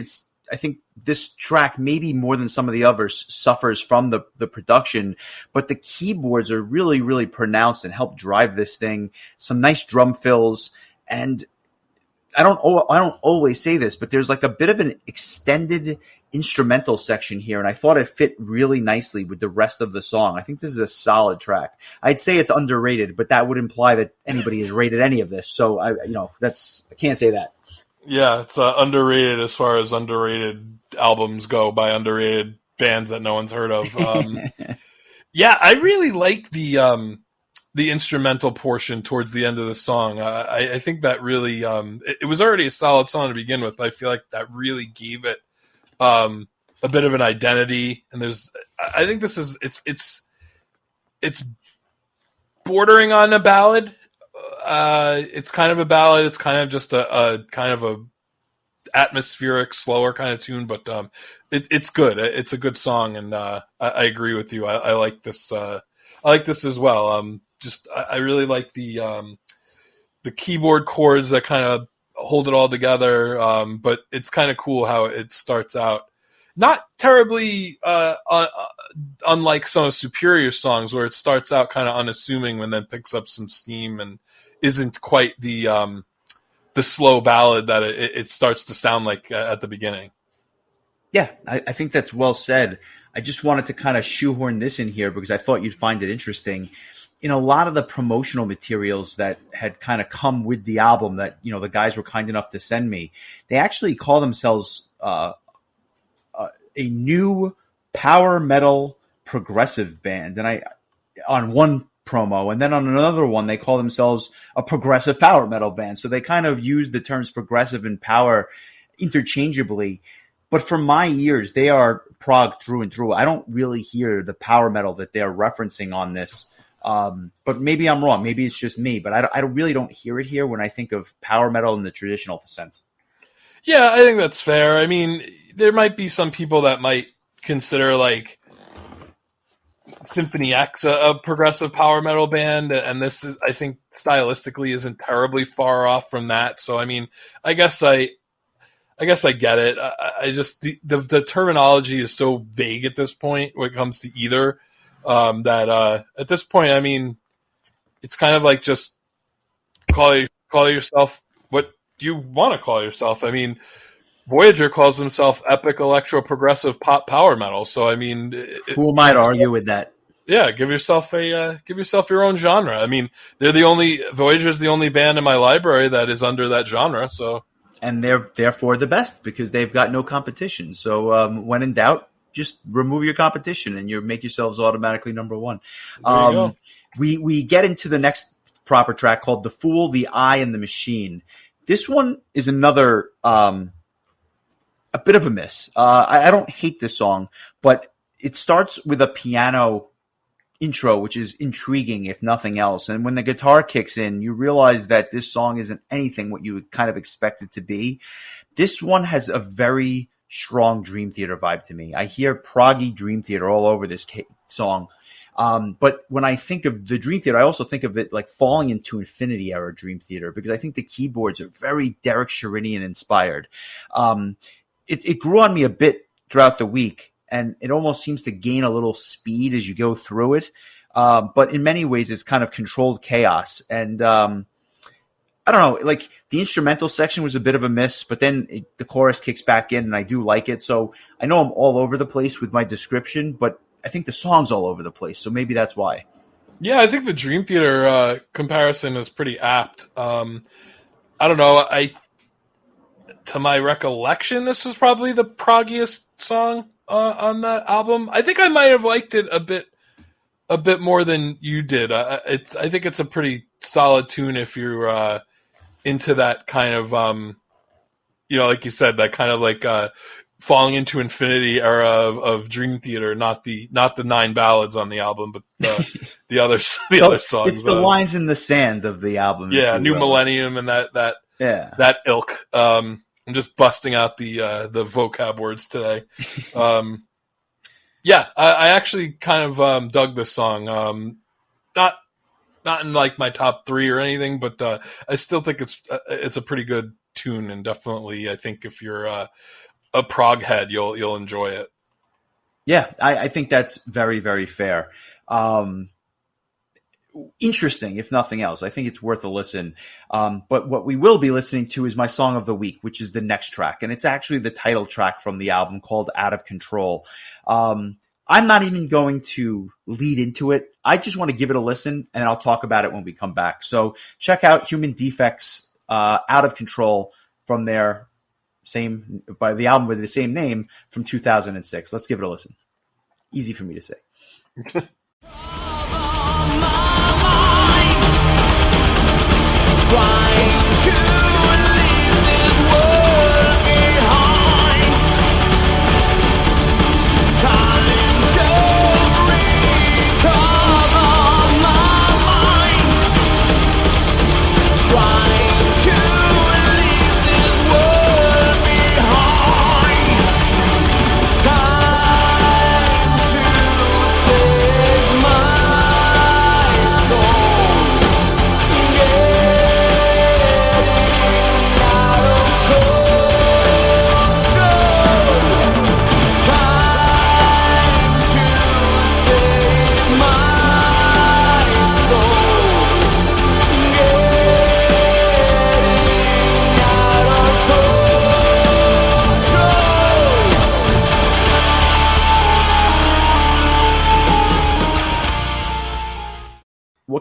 Speaker 1: this track, maybe more than some of the others, suffers from the production, but the keyboards are really, really pronounced and help drive this thing. Some nice drum fills, and I don't always say this, but there's like a bit of an extended instrumental section here, and I thought it fit really nicely with the rest of the song. I think this is a solid track. I'd say it's underrated, but that would imply that anybody has rated any of this. So I can't say that.
Speaker 2: Yeah, it's underrated as far as underrated albums go by underrated bands that no one's heard of. Yeah, I really like the instrumental portion towards the end of the song. I think that really it was already a solid song to begin with, but I feel like that really gave it a bit of an identity. And I think this is it's bordering on a ballad. It's kind of a ballad. It's kind of just a kind of a atmospheric, slower kind of tune, but it's good. It's a good song, and I agree with you. I like this. I like this as well. I really like the keyboard chords that kind of hold it all together. But it's kind of cool how it starts out. Not terribly unlike some of Superior's songs, where it starts out kind of unassuming and then picks up some steam and isn't quite the the slow ballad that it starts to sound like at the beginning.
Speaker 1: Yeah, I think that's well said. I just wanted to kind of shoehorn this in here because I thought you'd find it interesting. In a lot of the promotional materials that had kind of come with the album that, the guys were kind enough to send me, they actually call themselves a new power metal progressive band. And I, on one promo, and then on another one, they call themselves a progressive power metal band. So they kind of use the terms progressive and power interchangeably. But for my ears, they are prog through and through. I don't really hear the power metal that they're referencing on this. But maybe I'm wrong. Maybe it's just me. But I really don't hear it here when I think of power metal in the traditional sense.
Speaker 2: Yeah, I think that's fair. I mean, there might be some people that might consider like Symphony X a progressive power metal band, and this is, I think, stylistically isn't terribly far off from that. So, I mean, I guess I get it. I just the terminology is so vague at this point when it comes to either that at this point, I mean, it's kind of like just call yourself what you want to call yourself. I mean, Voyager calls himself epic electro progressive pop power metal. So I mean,
Speaker 1: who am I to argue with that?
Speaker 2: Yeah, give yourself your own genre. I mean, Voyager's the only band in my library that is under that genre. So.
Speaker 1: And they're therefore the best because they've got no competition. So when in doubt, just remove your competition and you make yourselves automatically number one. We get into the next proper track called "The Fool, the Eye, and the Machine." This one is another a bit of a miss. I don't hate this song, but it starts with a piano intro, which is intriguing, if nothing else. And when the guitar kicks in, you realize that this song isn't anything what you would kind of expect it to be. This one has a very strong Dream Theater vibe to me. I hear proggy Dream Theater all over this song. But when I think of the Dream Theater, I also think of it like falling into Infinity era Dream Theater because I think the keyboards are very Derek Sherinian inspired. It grew on me a bit throughout the week, and it almost seems to gain a little speed as you go through it. But in many ways, it's kind of controlled chaos. And I don't know, like the instrumental section was a bit of a miss, but then the chorus kicks back in, and I do like it. So I know I'm all over the place with my description, but I think the song's all over the place. So maybe that's why.
Speaker 2: Yeah, I think the Dream Theater comparison is pretty apt. I don't know. To my recollection, this was probably the proggiest song on the album. I think I might have liked it a bit more than you did. I think it's a pretty solid tune if you're into that kind of like you said, that kind of like falling into infinity era of Dream Theater, not the 9 ballads on the album, but the other songs.
Speaker 1: It's the lines in the sand of the album.
Speaker 2: Yeah, New Millennium and that ilk. I'm just busting out the vocab words today. I actually kind of dug this song. Not in like my top 3 or anything, but I still think it's a pretty good tune, and definitely I think if you're a prog head, you'll enjoy it.
Speaker 1: Yeah, I think that's very, very fair. Interesting, if nothing else. I think it's worth a listen. But what we will be listening to is my song of the week, which is the next track. And it's actually the title track from the album called Out of Control. I'm not even going to lead into it. I just want to give it a listen, and I'll talk about it when we come back. So check out Human Defects, Out of Control, from their by the album with the same name from 2006. Let's give it a listen. Easy for me to say.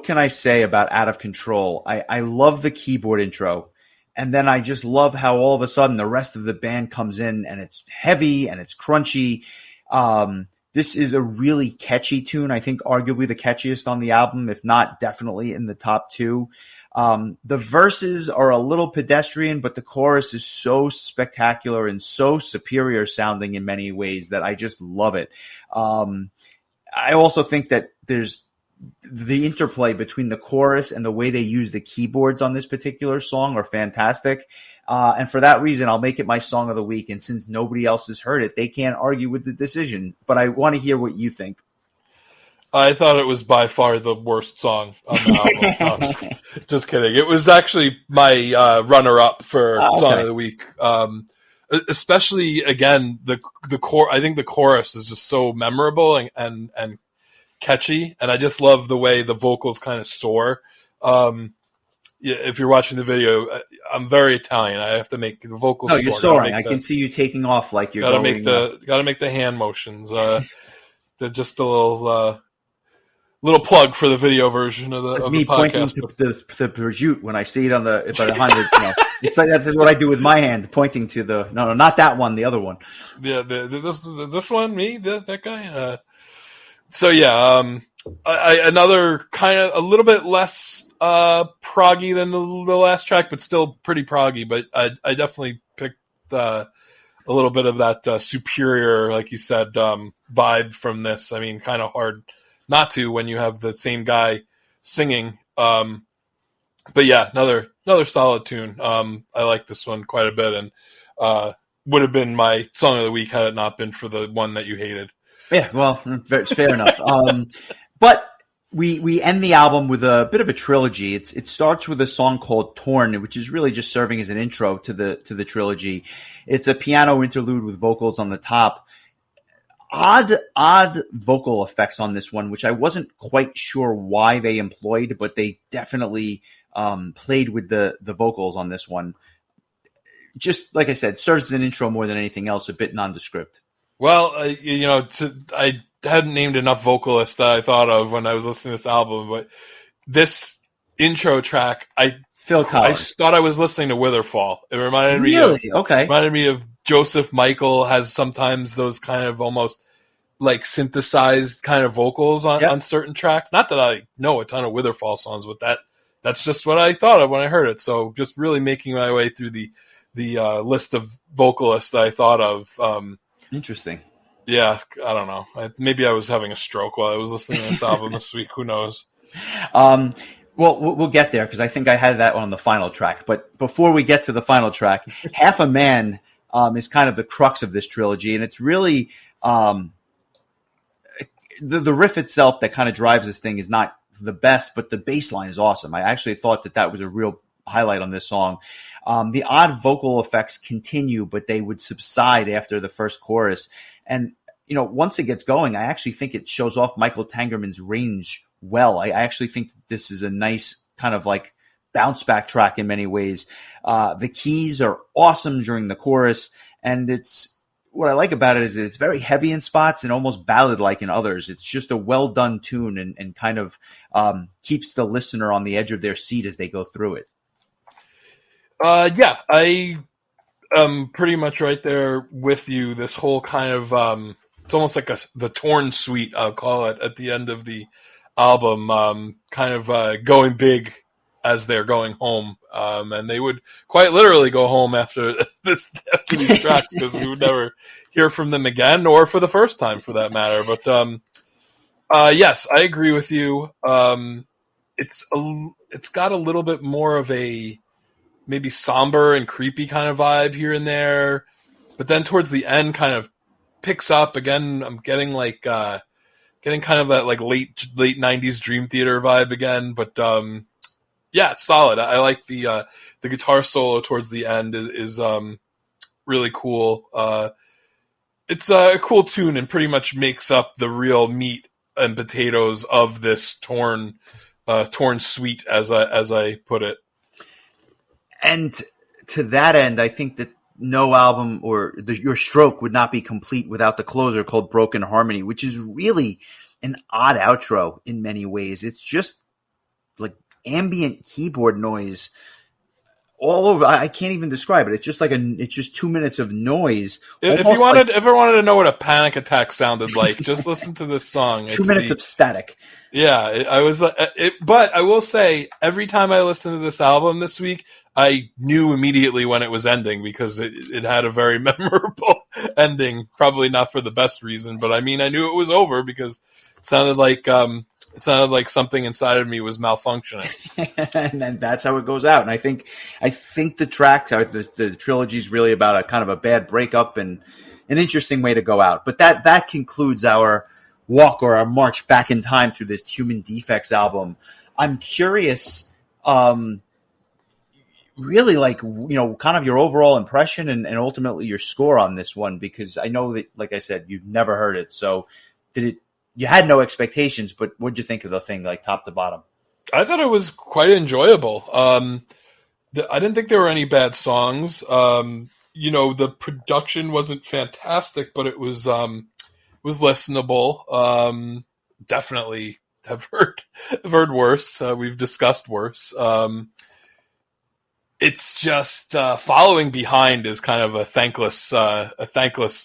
Speaker 1: can I say about Out of Control? I love the keyboard intro. And then I just love how all of a sudden the rest of the band comes in and it's heavy and it's crunchy. This is a really catchy tune. I think arguably the catchiest on the album, if not definitely in the top two. The verses are a little pedestrian, but the chorus is so spectacular and so superior sounding in many ways that I just love it. I also think that there's the interplay between the chorus and the way they use the keyboards on this particular song are fantastic. And for that reason, I'll make it my song of the week. And since nobody else has heard it, they can't argue with the decision. But I want to hear what you think.
Speaker 2: I thought it was by far the worst song on the album. No, just kidding. It was actually my runner-up for Song of the Week. Especially, again, the core. I think the chorus is just so memorable and catchy, and I just love the way the vocals kind of soar. If you're watching the video, I'm very Italian. I have to make the vocals.
Speaker 1: No, you're soaring. I can see you taking off like you're
Speaker 2: gotta make the hand motions. Just a little plug for the video version of the
Speaker 1: like
Speaker 2: of
Speaker 1: me
Speaker 2: the podcast.
Speaker 1: Pointing to the prosciutto when I see it on the it's like that's what I do with my hand, pointing to the no, not that one, the other one.
Speaker 2: Yeah, this one, me, that guy. So yeah, another kind of a little bit less proggy than the last track, but still pretty proggy. But I definitely picked a little bit of that superior, like you said, vibe from this. I mean, kind of hard not to when you have the same guy singing. But yeah, another solid tune. I like this one quite a bit, and would have been my song of the week had it not been for the one that you hated.
Speaker 1: Yeah, well, it's fair enough. But we end the album with a bit of a trilogy. It starts with a song called "Torn," which is really just serving as an intro to the trilogy. It's a piano interlude with vocals on the top. Odd vocal effects on this one, which I wasn't quite sure why they employed, but they definitely played with the vocals on this one. Just like I said, serves as an intro more than anything else, a bit nondescript.
Speaker 2: Well, I hadn't named enough vocalists that I thought of when I was listening to this album, but this intro track,
Speaker 1: Phil Collins.
Speaker 2: I thought I was listening to Witherfall. It reminded me reminded me of Joseph Michael. Has sometimes those kind of almost like synthesized kind of vocals on certain tracks. Not that I know a ton of Witherfall songs, but that's just what I thought of when I heard it. So just really making my way through the list of vocalists that I thought of.
Speaker 1: Interesting.
Speaker 2: Yeah, I don't know. Maybe I was having a stroke while I was listening to this album this week. Who knows?
Speaker 1: Well, we'll get there because I think I had that on the final track. But before we get to the final track, Half a Man is kind of the crux of this trilogy, and it's really the riff itself that kind of drives this thing is not the best, but the bass line is awesome. I actually thought that was a real highlight on this song. The odd vocal effects continue, but they would subside after the first chorus. And, once it gets going, I actually think it shows off Michael Tangerman's range well. I actually think this is a nice kind of like bounce back track in many ways. The keys are awesome during the chorus, and what I like about it is that it's very heavy in spots and almost ballad-like in others. It's just a well-done tune and kind of keeps the listener on the edge of their seat as they go through it.
Speaker 2: Yeah, I am pretty much right there with you. This whole kind of, it's almost like the Torn suite, I'll call it, at the end of the album, kind of going big as they're going home. And they would quite literally go home after these tracks because we would never hear from them again, or for the first time for that matter. But yes, I agree with you. It's got a little bit more of a maybe somber and creepy kind of vibe here and there, but then towards the end kind of picks up again. I'm getting kind of that like late 90s Dream Theater vibe again, but yeah, it's solid. I like the guitar solo towards the end is really cool. It's a cool tune and pretty much makes up the real meat and potatoes of this torn suite, as I put it.
Speaker 1: And to that end, I think that no album or your stroke would not be complete without the closer called Broken Harmony, which is really an odd outro in many ways. It's just ambient keyboard noise all over. I can't even describe it. It's just it's just 2 minutes of noise.
Speaker 2: If you ever wanted to know what a panic attack sounded like, just listen to this song.
Speaker 1: 2 minutes of static.
Speaker 2: Yeah, I was. But I will say, every time I listened to this album this week, I knew immediately when it was ending because it had a very memorable ending. Probably not for the best reason, but I mean, I knew it was over because it sounded like something inside of me was malfunctioning.
Speaker 1: And then that's how it goes out. And I think the track, the trilogy is really about a kind of a bad breakup and an interesting way to go out. But that concludes our walk or our march back in time through this Human Defects album. I'm curious, really, kind of your overall impression and ultimately your score on this one, because I know that, like I said, you've never heard it. So you had no expectations, but what'd you think of the thing, like top to bottom?
Speaker 2: I thought it was quite enjoyable. I didn't think there were any bad songs. The production wasn't fantastic, but it was listenable. Definitely have heard worse. We've discussed worse. It's just following behind is kind of a thankless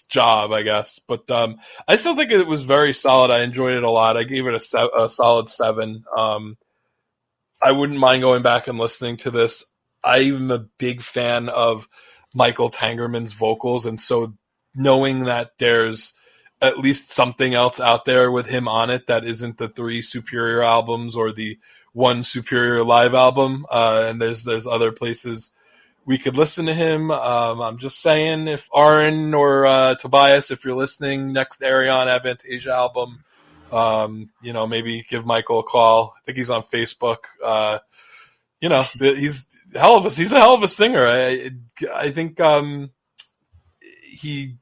Speaker 2: job, I guess. But I still think it was very solid. I enjoyed it a lot. I gave it a solid 7. I wouldn't mind going back and listening to this. I'm a big fan of Michael Tangerman's vocals, and so knowing that there's at least something else out there with him on it that isn't the 3 Superior albums or the 1 Superior live album, and there's other places we could listen to him. I'm just saying, if Aaron or Tobias, if you're listening, next Arion Avantasia album, maybe give Michael a call. I think he's on Facebook. He's a hell of a singer. I think he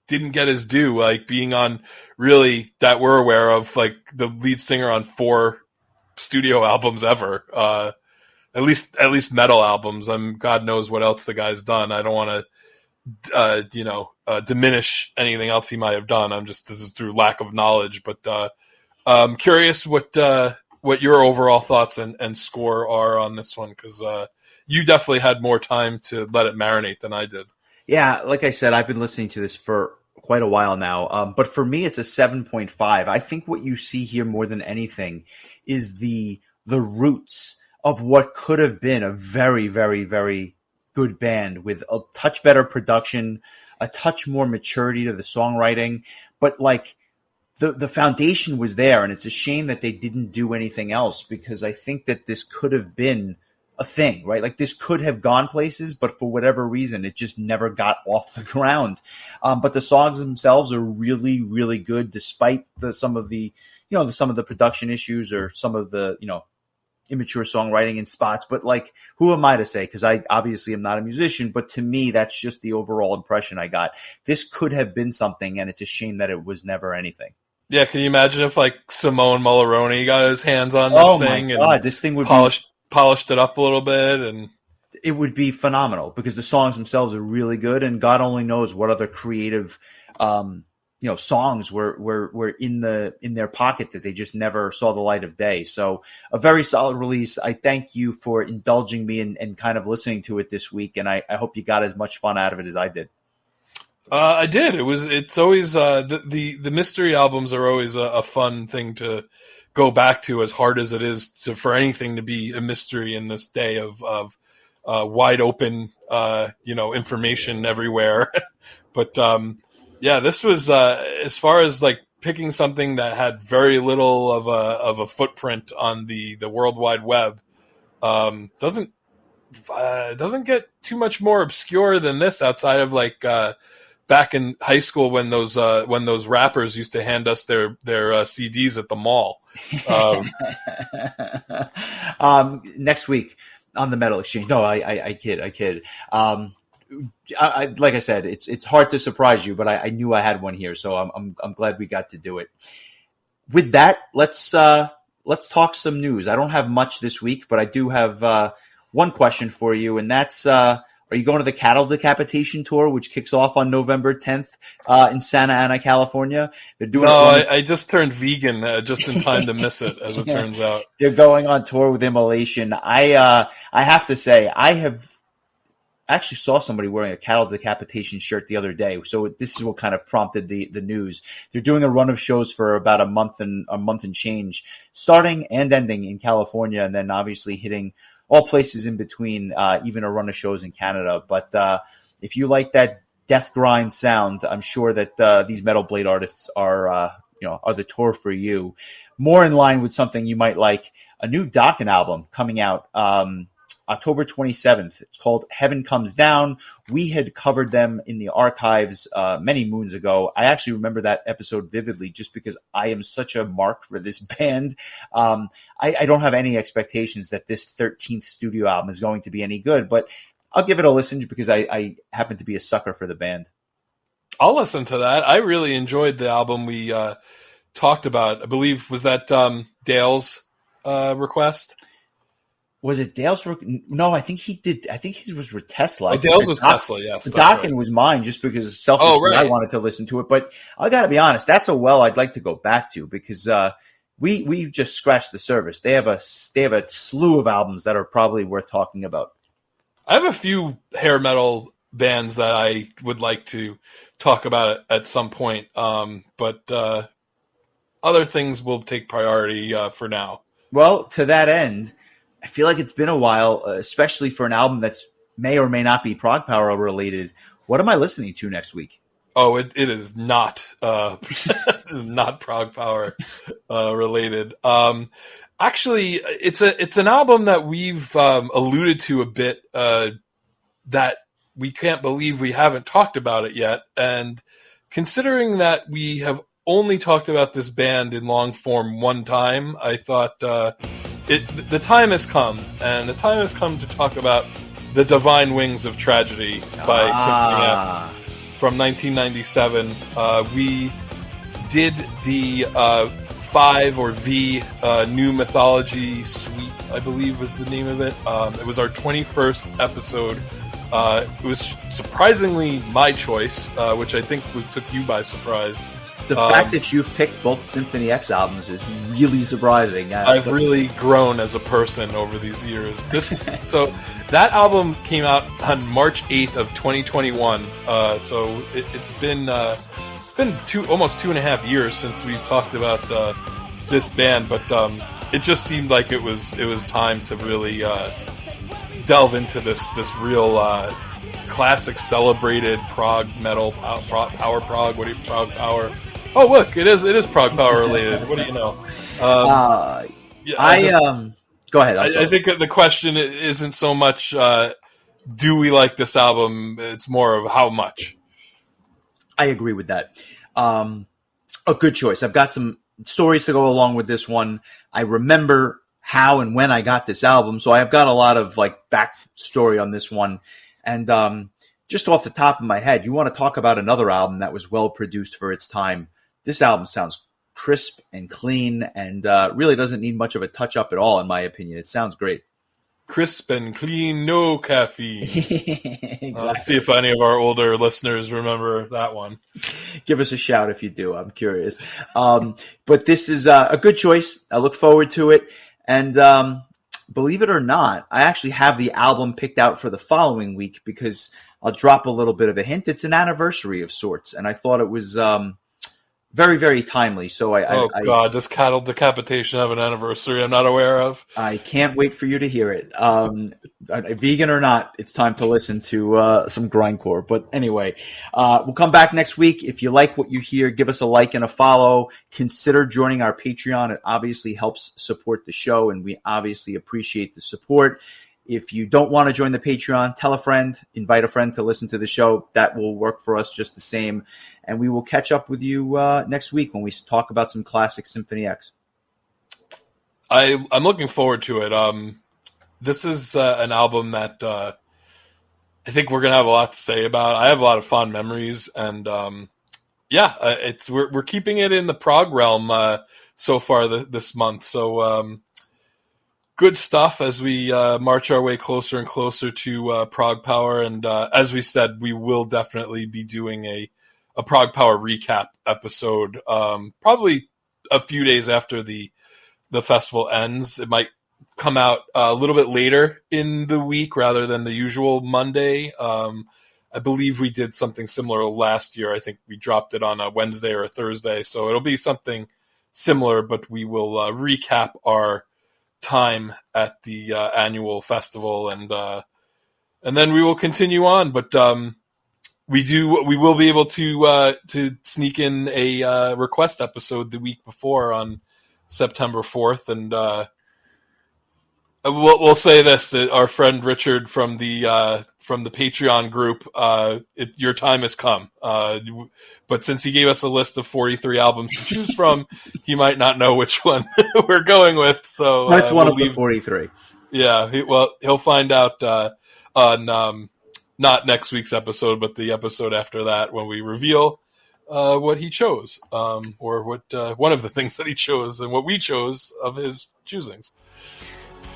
Speaker 2: didn't get his due, like being on, really, that we're aware of, like the lead singer on 4 studio albums ever, at least metal albums. God knows what else the guy's done. I don't want to diminish anything else he might have done. This is through lack of knowledge, but I'm curious what your overall thoughts and score are on this one, because you definitely had more time to let it marinate than I did.
Speaker 1: Yeah, like I said, I've been listening to this for quite a while now, but for me, it's a 7.5. I think what you see here more than anything is the roots of what could have been a very, very, very good band with a touch better production, a touch more maturity to the songwriting, but like the foundation was there, and it's a shame that they didn't do anything else, because I think that this could have been a thing, right? Like this could have gone places, but for whatever reason, it just never got off the ground. But the songs themselves are really, really good, despite some of the production issues or some of the, immature songwriting in spots. But like, who am I to say? Because I obviously am not a musician, but to me, that's just the overall impression I got. This could have been something, and it's a shame that it was never anything.
Speaker 2: Yeah, can you imagine if like Simone Mulroney got his hands on this thing? Oh my God,
Speaker 1: this thing would
Speaker 2: polished it up a little bit, and
Speaker 1: it would be phenomenal, because the songs themselves are really good, and God only knows what other creative songs were in their pocket that they just never saw the light of day. So a very solid release. I thank you for indulging me and kind of listening to it this week, and I hope you got as much fun out of it as I did.
Speaker 2: I did. It's always the mystery albums are always a fun thing to go back to, as hard as it is for anything to be a mystery in this day of wide open information everywhere. But this was as far as like picking something that had very little of a footprint on the World Wide Web. Doesn't get too much more obscure than this, outside of like back in high school when those rappers used to hand us their CDs at the mall.
Speaker 1: Next week on the Metal Exchange. No, I kid. Like I said, it's hard to surprise you, but I knew I had one here, so I'm glad we got to do it. With that, let's talk some news. I don't have much this week, but I do have one question for you, and that's Are you going to the Cattle Decapitation Tour, which kicks off on November 10th in Santa Ana, California? They're doing
Speaker 2: I just turned vegan just in time to miss it, as it turns out.
Speaker 1: They're going on tour with Immolation. I have to say, I actually saw somebody wearing a Cattle Decapitation shirt the other day. So this is what kind of prompted the news. They're doing a run of shows for about a month and change, starting and ending in California, and then obviously hitting all places in between, even a run of shows in Canada. But if you like that death grind sound, I'm sure that these Metal Blade artists are the tour for you. More in line with something you might like, a new Dokken album coming out October 27th. It's called Heaven Comes Down. We had covered them in the archives many moons ago. I actually remember that episode vividly just because I am such a mark for this band. I don't have any expectations that this 13th studio album is going to be any good, but I'll give it a listen because I happen to be a sucker for the band.
Speaker 2: I'll listen to that. I really enjoyed the album we talked about. I believe, was that Dale's request?
Speaker 1: Was it Dale's? No, I think he did. I think his was with Tesla.
Speaker 2: Dale's was Tesla, yes.
Speaker 1: Dokken was mine just because selfishly I wanted to listen to it. But I got to be honest, that's a well I'd like to go back to because we just scratched the surface. They have a slew of albums that are probably worth talking about.
Speaker 2: I have a few hair metal bands that I would like to talk about at some point, but other things will take priority for now.
Speaker 1: Well, to that end, I feel like it's been a while, especially for an album that's may or may not be Prog Power related. What am I listening to next week?
Speaker 2: Oh, it is not not Prog Power related. Actually, it's an album that we've alluded to a bit that we can't believe we haven't talked about it yet. And considering that we have only talked about this band in long form one time, I thought the time has come, and the time has come to talk about The Divine Wings of Tragedy by Symphony X from 1997. We did the 5 or V New Mythology Suite, I believe was the name of it. It was our 21st episode. It was surprisingly my choice, which I think took you by surprise.
Speaker 1: The fact that you've picked both Symphony X albums is really surprising.
Speaker 2: I've really grown as a person over these years. So that album came out on March 8th of 2021. So it's been almost 2.5 years since we've talked about this band, but it just seemed like it was time to really delve into this real classic, celebrated prog metal, power prog. What do you prog power? Oh, look, it is Prog Power related. What do you know?
Speaker 1: Go ahead.
Speaker 2: I think the question isn't so much do we like this album? It's more of how much.
Speaker 1: I agree with that. A good choice. I've got some stories to go along with this one. I remember how and when I got this album, so I've got a lot of backstory on this one. And just off the top of my head, you want to talk about another album that was well produced for its time. This album sounds crisp and clean and really doesn't need much of a touch-up at all, in my opinion. It sounds great.
Speaker 2: Crisp and clean, no caffeine.
Speaker 1: Exactly.
Speaker 2: Let's see if any of our older listeners remember that one.
Speaker 1: Give us a shout if you do. I'm curious. But this is a good choice. I look forward to it. And believe it or not, I actually have the album picked out for the following week because I'll drop a little bit of a hint. It's an anniversary of sorts, and I thought it was very, very timely. So
Speaker 2: God, does Cattle Decapitation have an anniversary I'm not aware of?
Speaker 1: I can't wait for you to hear it. Vegan or not, it's time to listen to some grindcore. But anyway, we'll come back next week. If you like what you hear, give us a like and a follow. Consider joining our Patreon. It obviously helps support the show, and we obviously appreciate the support. If you don't want to join the Patreon, tell a friend, invite a friend to listen to the show. That will work for us just the same. And we will catch up with you next week when we talk about some classic Symphony X.
Speaker 2: I'm looking forward to it. This is an album that I think we're going to have a lot to say about. I have a lot of fond memories. And we're keeping it in the prog realm so far this month. So good stuff as we march our way closer and closer to Prague Power. And as we said, we will definitely be doing a Prague Power recap episode, probably a few days after the festival ends. It might come out a little bit later in the week rather than the usual Monday. I believe we did something similar last year. I think we dropped it on a Wednesday or a Thursday. So it'll be something similar, but we will recap our time at the annual festival, and then we will continue on. But we will be able to sneak in a request episode the week before on September 4th, and we'll say this: that our friend Richard from the Patreon group, your time has come. But since he gave us a list of 43 albums to choose from, he might not know which one we're going with. So
Speaker 1: that's one of the 43.
Speaker 2: Yeah, he'll find out on not next week's episode, but the episode after that when we reveal what he chose, or what one of the things that he chose and what we chose of his choosings.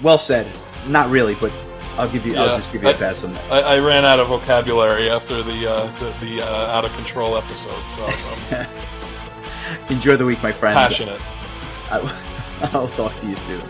Speaker 1: Well said. Not really, but I'll just give you a pass on that.
Speaker 2: I ran out of vocabulary after the out of control episode, so
Speaker 1: enjoy the week, my friend.
Speaker 2: Passionate.
Speaker 1: I'll talk to you soon.